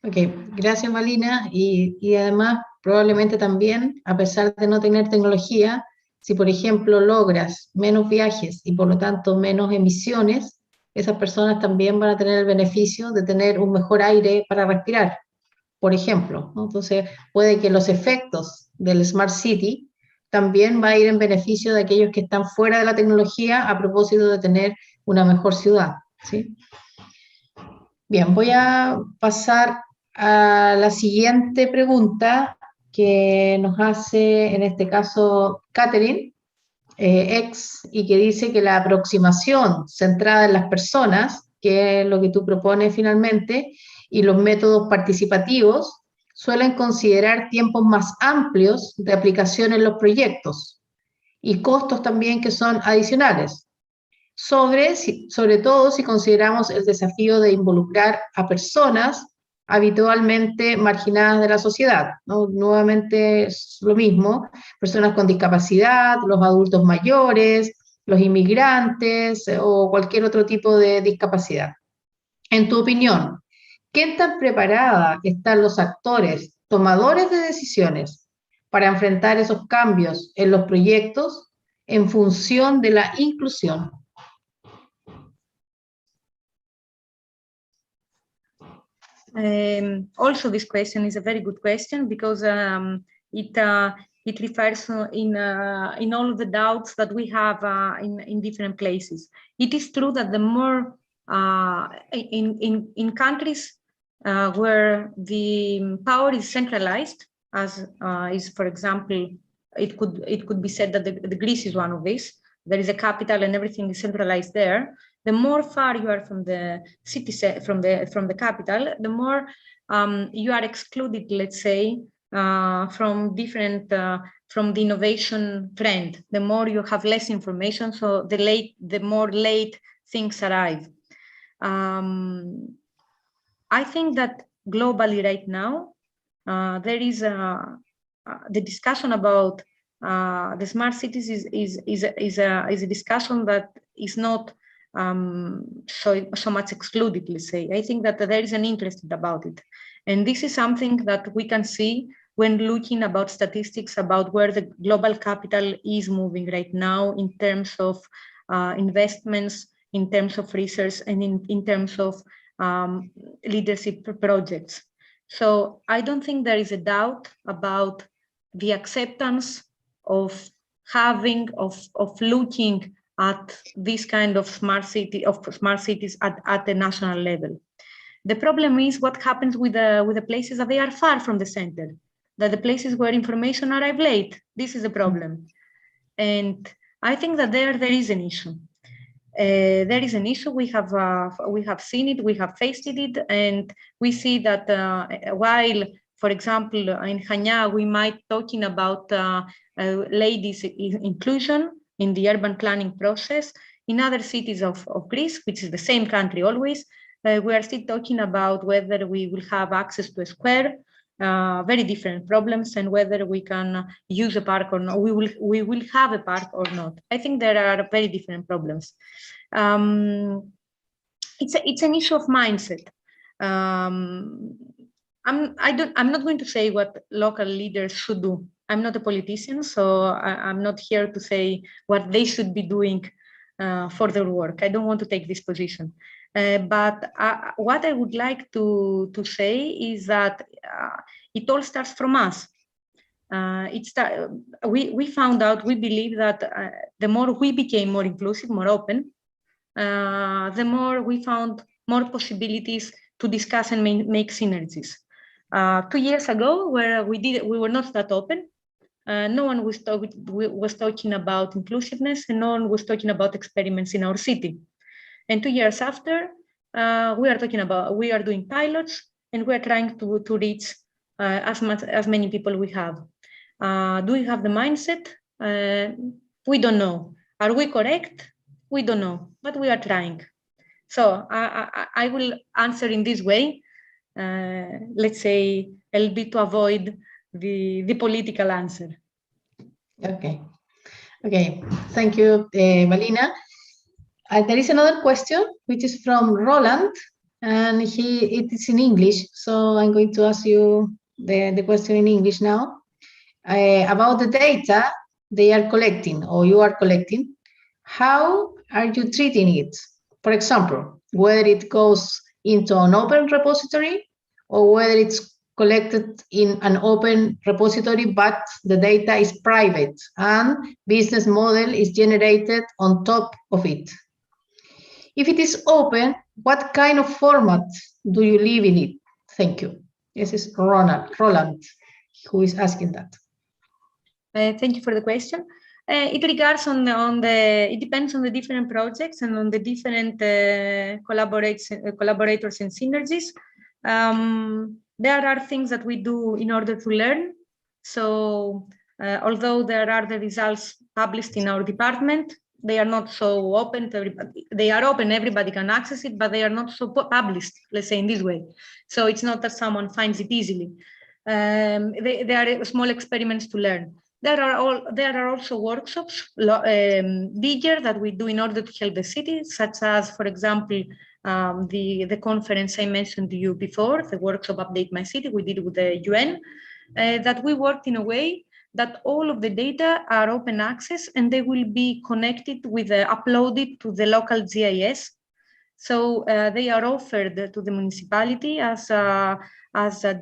Ok, gracias Valina, y además probablemente también, a pesar de no tener tecnología, si por ejemplo logras menos viajes y por lo tanto menos emisiones, esas personas también van a tener el beneficio de tener un mejor aire para respirar, por ejemplo, ¿no? Entonces puede que los efectos del Smart City también va a ir en beneficio de aquellos que están fuera de la tecnología a propósito de tener una mejor ciudad, ¿sí? Bien, voy a pasar a la siguiente pregunta que nos hace, en este caso, Catherine, y que dice que la aproximación centrada en las personas, que es lo que tú propones finalmente, y los métodos participativos suelen considerar tiempos más amplios de aplicación en los proyectos y costos también que son adicionales, sobre todo si consideramos el desafío de involucrar a personas habitualmente marginadas de la sociedad, ¿no? Nuevamente es lo mismo, personas con discapacidad, los adultos mayores, los inmigrantes o cualquier otro tipo de discapacidad. En tu opinión, ¿qué tan preparada están los actores, tomadores de decisiones, para enfrentar esos cambios en los proyectos en función de la inclusión? Also, this question is a very good question, because it refers in all of the doubts that we have in different places. It is true that the more in countries where the power is centralized, as is, for example, it could be said that the Greece is one of these. There is a capital and everything is centralized there. The more far you are from the city, from the capital, the more you are excluded, let's say, from the innovation trend. The more you have less information, so the more late things arrive. I think that globally right now, there is the discussion about the smart cities is a discussion that is not so much excluded, let's say. I think that there is an interest about it. And this is something that we can see when looking about statistics about where the global capital is moving right now in terms of investments, in terms of research, and in terms of leadership projects. So I don't think there is a doubt about the acceptance of looking at this kind of smart cities at the national level. The problem is what happens with the places that they are far from the center, that the places where information arrives late. This is a problem. And I think that there is an issue. There is an issue. We have seen it, we have faced it, and we see that while, for example, in Chania, we might talking about ladies' inclusion in the urban planning process. In other cities of Greece, which is the same country always, we are still talking about whether we will have access to a square, very different problems, and whether we can use a park or not. We will have a park or not. I think there are very different problems. It's an issue of mindset. I'm not going to say what local leaders should do. I'm not a politician, so I'm not here to say what they should be doing for their work. I don't want to take this position. But what I would like to say is that it all starts from us. We found out, we believe that the more we became more inclusive, more open, the more we found more possibilities to discuss and make synergies. 2 years ago, where we were not that open. No one was talking about inclusiveness, and no one was talking about experiments in our city. And 2 years after, we are doing pilots, and we are trying to reach as many people we have. Do we have the mindset? We don't know. Are we correct? We don't know, but we are trying. So I will answer in this way, let's say, a little bit to avoid the political answer. Okay. Thank you, Valina. There is another question, which is from Roland, and it is in English. So I'm going to ask you the question in English now. About the data they are collecting, or you are collecting, how are you treating it? For example, whether it goes into an open repository or whether it's collected in an open repository, but the data is private and business model is generated on top of it. If it is open, what kind of format do you leave in it? Thank you. This is Roland, who is asking that. Thank you for the question. It regards it depends on the different projects and on the different collaborators and synergies. There are things that we do in order to learn. So although there are the results published in our department, they are not so open to everybody. They are open, everybody can access it, but they are not so published, let's say in this way. So it's not that someone finds it easily. They are small experiments to learn. There are also workshops bigger that we do in order to help the city, such as, for example, the conference I mentioned to you before, the workshop Update My City, we did with the UN, that we worked in a way that all of the data are open access and they will be connected with, uploaded to the local GIS. So they are offered to the municipality as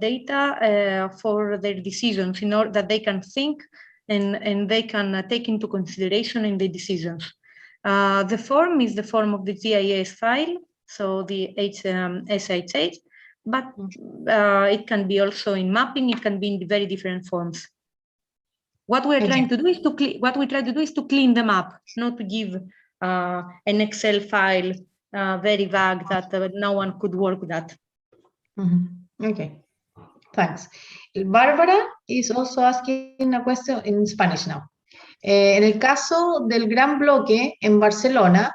data for their decisions in order that they can think and they can take into consideration in the decisions. The form is the form of the GIS file, so the SHH, but it can be also in mapping, it can be in very different forms. What we are trying to do is to clean them up, not to give an Excel file very vague that no one could work with that. Okay, thanks. Bárbara is also asking a question in Spanish now. En el caso del gran bloque en Barcelona,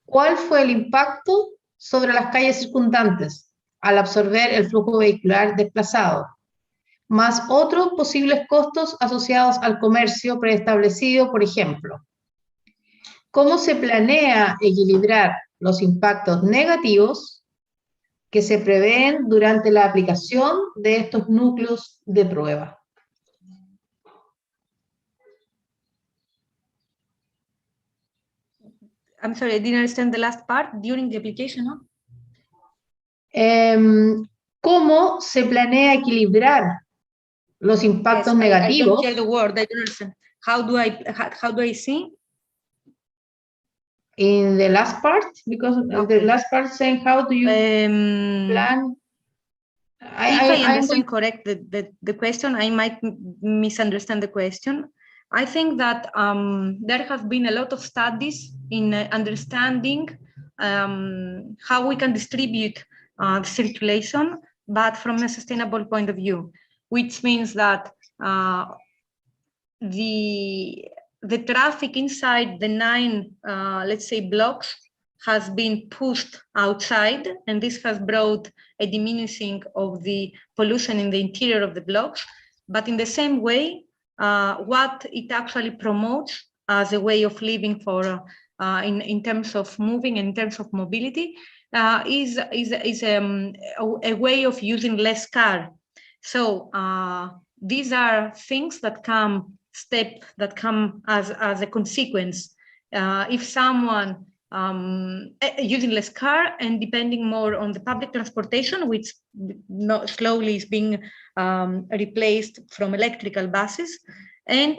¿cuál fue el impacto sobre las calles circundantes al absorber el flujo vehicular desplazado, más otros posibles costos asociados al comercio preestablecido, por ejemplo? ¿Cómo se planea equilibrar los impactos negativos que se prevén durante la aplicación de estos núcleos de prueba? I'm sorry, I didn't understand the last part. During the application, no? ¿cómo se planea equilibrar los impactos negativos? I don't hear the word. I don't understand. How do I see? In the last part, because Okay. the last part saying how do you plan? If I understand correct the question, I might misunderstand the question. I think that there have been a lot of studies in understanding how we can distribute circulation, but from a sustainable point of view, which means that the traffic inside the 9, let's say, blocks has been pushed outside, and this has brought a diminishing of the pollution in the interior of the blocks. But in the same way, what it actually promotes as a way of living for in terms of moving, in terms of mobility, is a way of using less car. So these are things that come as a consequence. If someone using less car and depending more on the public transportation, which slowly is being replaced from electrical buses and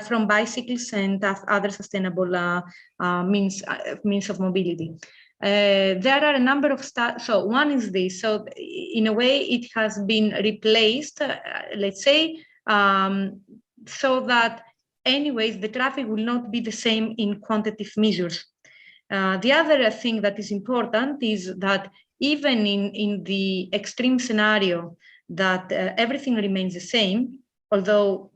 from bicycles and other sustainable means of mobility. There are a number of studies. So one is this. So in a way, it has been replaced, let's say, so that anyways, the traffic will not be the same in quantitative measures. The other thing that is important is that even in the extreme scenario that everything remains the same, although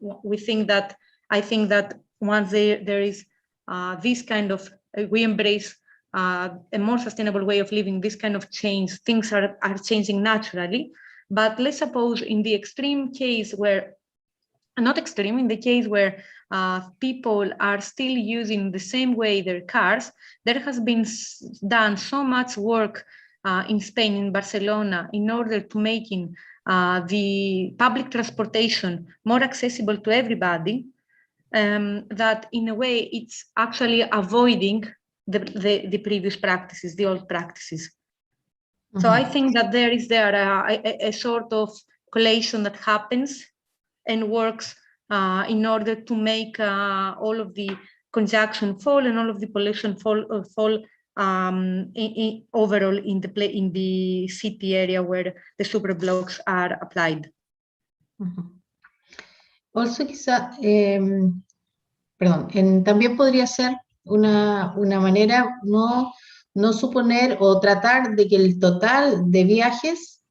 I think that once there is this kind of, we embrace a more sustainable way of living, this kind of change, things are changing naturally. But let's suppose in the extreme case where, not extreme, in the case where people are still using the same way their cars, there has been done so much work in Spain, in Barcelona, in order to making the public transportation more accessible to everybody, that in a way it's actually avoiding the previous practices, the old practices. Mm-hmm. So I think that there is a sort of collation that happens and works in order to make all of the conjunction fall and all of the pollution fall overall in the city area where the super blocks are applied. Uh-huh. Also, quizá, también podría ser una manera no suponer o tratar de que el total de viajes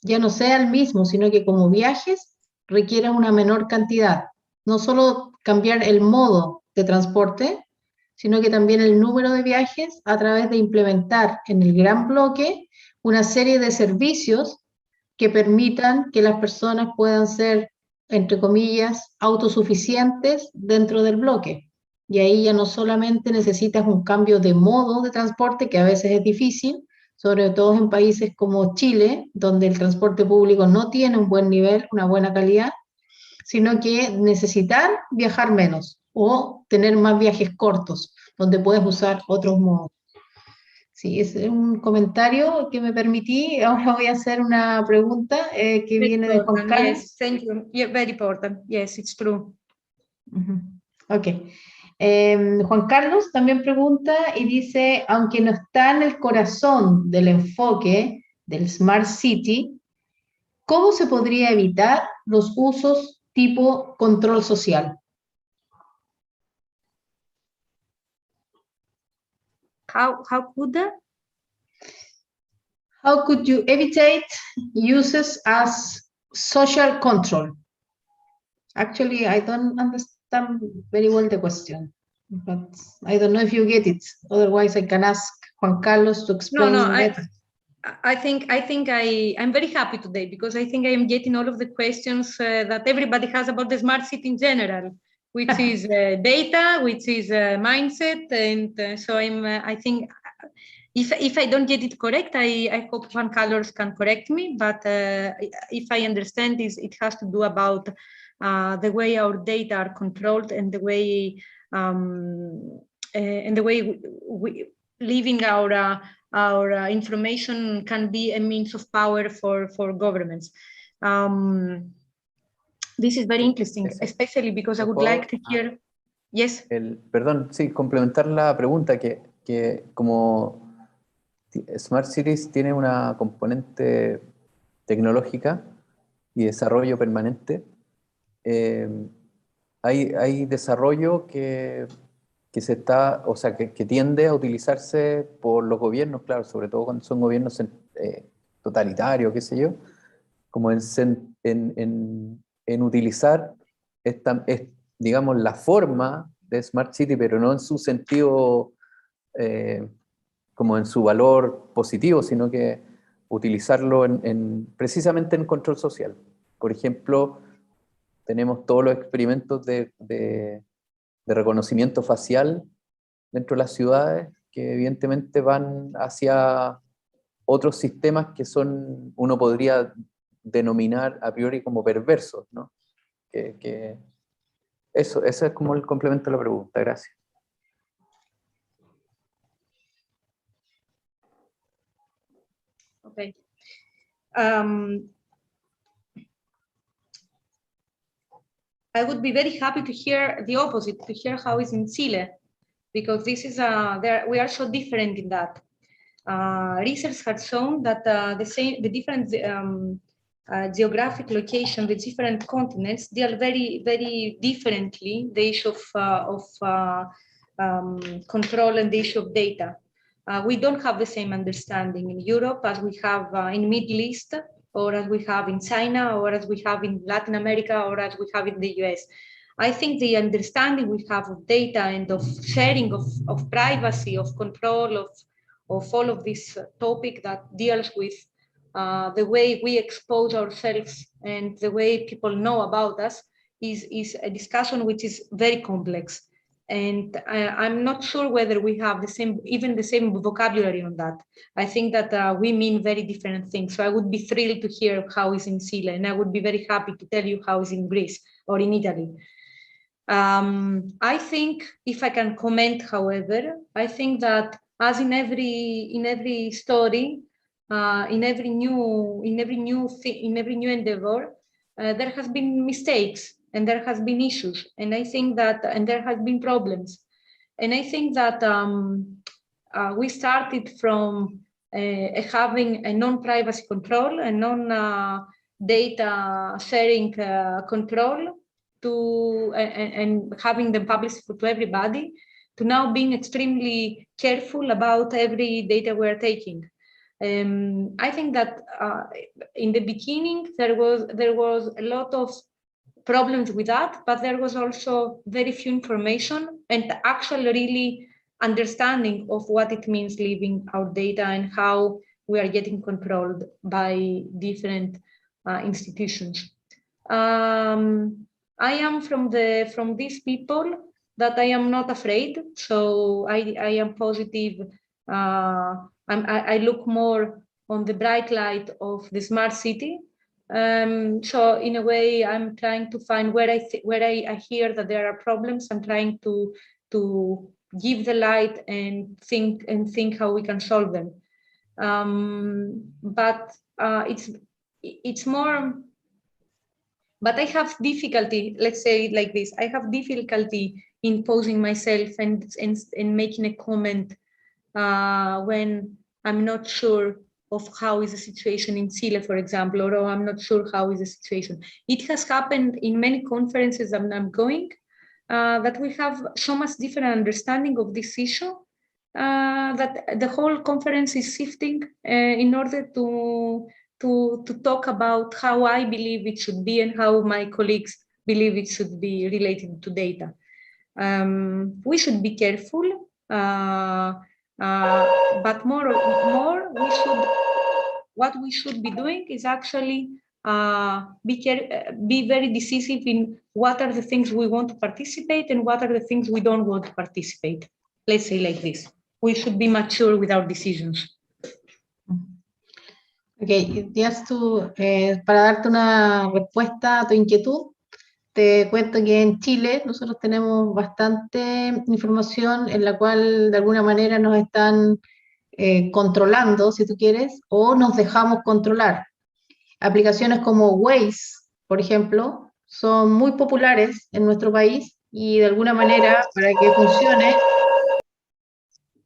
ya no sea el mismo, sino que como viajes requiera una menor cantidad. No solo cambiar el modo de transporte, sino que también el número de viajes a través de implementar en el gran bloque una serie de servicios que permitan que las personas puedan ser, entre comillas, autosuficientes dentro del bloque. Y ahí ya no solamente necesitas un cambio de modo de transporte, que a veces es difícil, sobre todo en países como Chile, donde el transporte público no tiene un buen nivel, una buena calidad, sino que necesitar viajar menos o tener más viajes cortos, donde puedes usar otros modos. Sí, es un comentario que me permití. Ahora voy a hacer una pregunta que viene de Juan Carlos. Yes, thank you. Yeah, very important. Yes, it's true. Ok. Juan Carlos también pregunta y dice, aunque no está en el corazón del enfoque del Smart City, ¿cómo se podría evitar los usos tipo control social? How could you evitate uses as social control? Actually, I don't understand very well the question, but I don't know if you get it. Otherwise, I can ask Juan Carlos to explain better. I think I'm very happy today because I think I am getting all of the questions that everybody has about the smart city in general, which is data, which is mindset, and so I think if I don't get it correct, I hope Juan Carlos can correct me. But if I understand this, it has to do about the way our data are controlled and the way we living our information can be a means of power for governments. This is very interesting, especially because I would like to hear. Yes. Perdón, sí, complementar la pregunta que como Smart Cities tiene una componente tecnológica y desarrollo permanente, hay desarrollo que se está, o sea, que tiende a utilizarse por los gobiernos, claro, sobre todo cuando son gobiernos totalitarios, qué sé yo, como en utilizar digamos, la forma de Smart City, pero no en su sentido, como en su valor positivo, sino que utilizarlo precisamente en control social. Por ejemplo, tenemos todos los experimentos de reconocimiento facial dentro de las ciudades, que evidentemente van hacia otros sistemas que uno podría denominar a priori como perversos, ¿no? Eso es como el complemento de la pregunta. Gracias. Okay. I would be very happy to hear the opposite, to hear how it's in Chile, because this is we are so different in that. Research has shown that the different geographic location, the different continents deal very, very differently the issue of control and the issue of data. We don't have the same understanding in Europe as we have in Middle East, or as we have in China, or as we have in Latin America, or as we have in the US. I think the understanding we have of data and of sharing of privacy, of control, of all of this topic that deals with the way we expose ourselves and the way people know about us is a discussion which is very complex. And I'm not sure whether we have even the same vocabulary on that. I think that we mean very different things. So I would be thrilled to hear how it's in Chile, and I would be very happy to tell you how it's in Greece or in Italy. I think, if I can comment, however, I think that as in every story, in every new endeavor, there has been mistakes. And there has been issues, and I think that, and there has been problems, and I think that we started from having a non-privacy control, a non-data sharing control, and having them published to everybody, to now being extremely careful about every data we're taking. I think that in the beginning there was a lot of problems with that, but there was also very few information and actual really understanding of what it means leaving our data and how we are getting controlled by different institutions. I am from these people that I am not afraid, so I am positive. I look more on the bright light of the smart city. So in a way, I'm trying to find where I hear that there are problems. I'm trying to give the light and think how we can solve them. But it's more. But I have difficulty. Let's say it like this: I have difficulty in posing myself and making a comment when I'm not sure of how is the situation in Chile, for example, or I'm not sure how is the situation. It has happened in many conferences that I'm going, that we have so much different understanding of this issue, that the whole conference is shifting in order to talk about how I believe it should be and how my colleagues believe it should be related to data. We should be careful, but more what we should be doing is actually be very decisive in what are the things we want to participate and what are the things we don't want to participate. Let's say like this. We should be mature with our decisions. Okay, just para darte una respuesta a tu inquietud, te cuento que en Chile nosotros tenemos bastante información en la cual de alguna manera nos están controlando, si tú quieres, o nos dejamos controlar. Aplicaciones como Waze, por ejemplo, son muy populares en nuestro país y de alguna manera, para que funcione,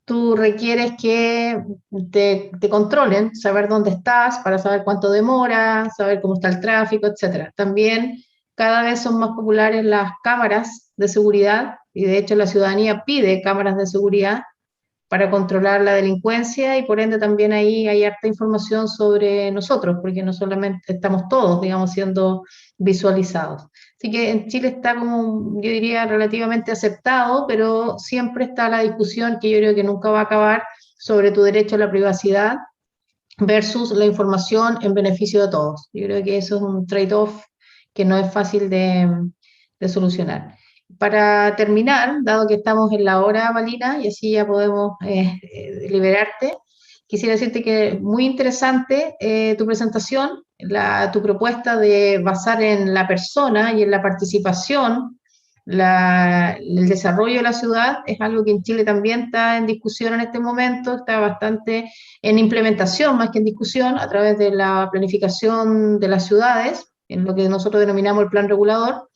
tú requieres que te controlen, saber dónde estás, para saber cuánto demora, saber cómo está el tráfico, etc. También cada vez son más populares las cámaras de seguridad, y de hecho la ciudadanía pide cámaras de seguridad para controlar la delincuencia, y por ende también ahí hay harta información sobre nosotros, porque no solamente estamos todos, digamos, siendo visualizados. Así que en Chile está como, yo diría, relativamente aceptado, pero siempre está la discusión, que yo creo que nunca va a acabar, sobre tu derecho a la privacidad versus la información en beneficio de todos. Yo creo que eso es un trade-off que no es fácil de solucionar. Para terminar, dado que estamos en la hora, Valina, y así ya podemos liberarte, quisiera decirte que es muy interesante tu presentación, tu propuesta de basar en la persona y en la participación el desarrollo de la ciudad. Es algo que en Chile también está en discusión en este momento, está bastante en implementación más que en discusión, a través de la planificación de las ciudades, en lo que nosotros denominamos el plan regulador,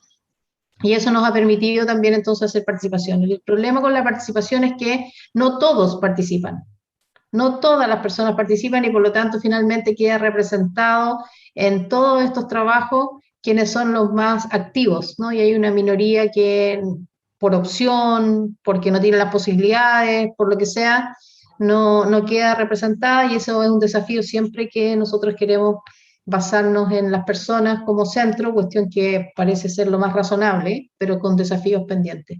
y eso nos ha permitido también entonces hacer participación. El problema con la participación es que no todos participan, no todas las personas participan, y por lo tanto finalmente queda representado en todos estos trabajos quienes son los más activos, ¿no? Y hay una minoría que por opción, porque no tiene las posibilidades, por lo que sea, no queda representada, y eso es un desafío siempre que nosotros queremos basarnos en las personas como centro, cuestión que parece ser lo más razonable, pero con desafíos pendientes.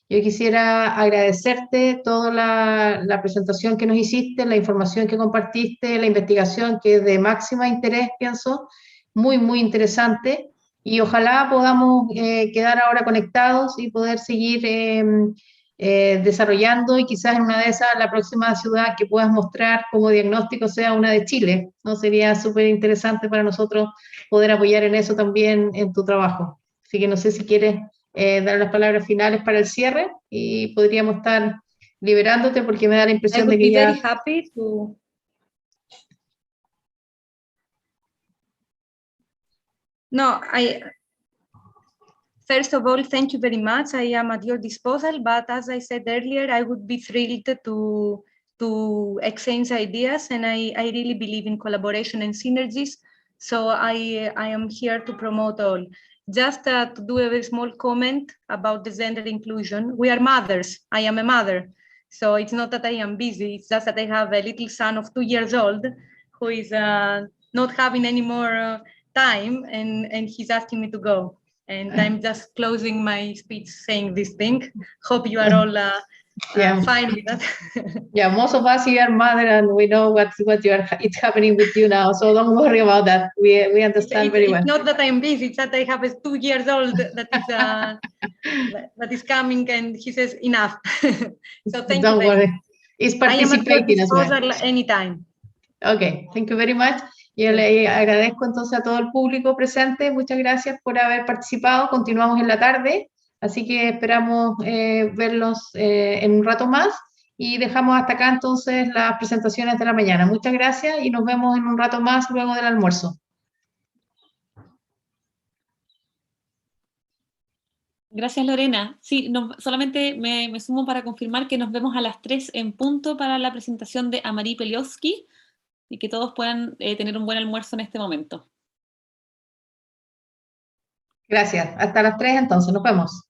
Yo quisiera agradecerte toda la presentación que nos hiciste, la información que compartiste, la investigación que es de máxima interés, pienso, muy, muy interesante, y ojalá podamos quedar ahora conectados y poder seguir desarrollando, y quizás en una de esas, la próxima ciudad que puedas mostrar como diagnóstico sea una de Chile, ¿no? Sería súper interesante para nosotros poder apoyar en eso también en tu trabajo. Así que no sé si quieres dar las palabras finales para el cierre, y podríamos estar liberándote, porque me da la I impresión would de que be ya... very happy to. No, first of all, thank you very much. I am at your disposal, but as I said earlier, I would be thrilled to exchange ideas, and I really believe in collaboration and synergies. So I am here to promote all. Just to do a very small comment about the gender inclusion. We are mothers. I am a mother. So it's not that I am busy, it's just that I have a little son of 2 years old who is not having any more time, and he's asking me to go. And I'm just closing my speech saying this thing. Hope you are all fine with that. Yeah, most of us here are mother, and we know it's happening with you now, so don't worry about that. We understand very well. It's not that I'm busy, it's that I have a 2 years old that is coming, and he says enough. So thank don't you. Worry. It's participating as well. Anytime. Okay, thank you very much. Yo le agradezco entonces a todo el público presente. Muchas gracias por haber participado. Continuamos en la tarde, así que esperamos verlos en un rato más, y dejamos hasta acá entonces las presentaciones de la mañana. Muchas gracias y nos vemos en un rato más luego del almuerzo. Gracias, Lorena. Sí, solamente me sumo para confirmar que nos vemos a las 3 en punto para la presentación de Amari Peliowski, y que todos puedan tener un buen almuerzo en este momento. Gracias. Hasta las 3 entonces. Nos vemos.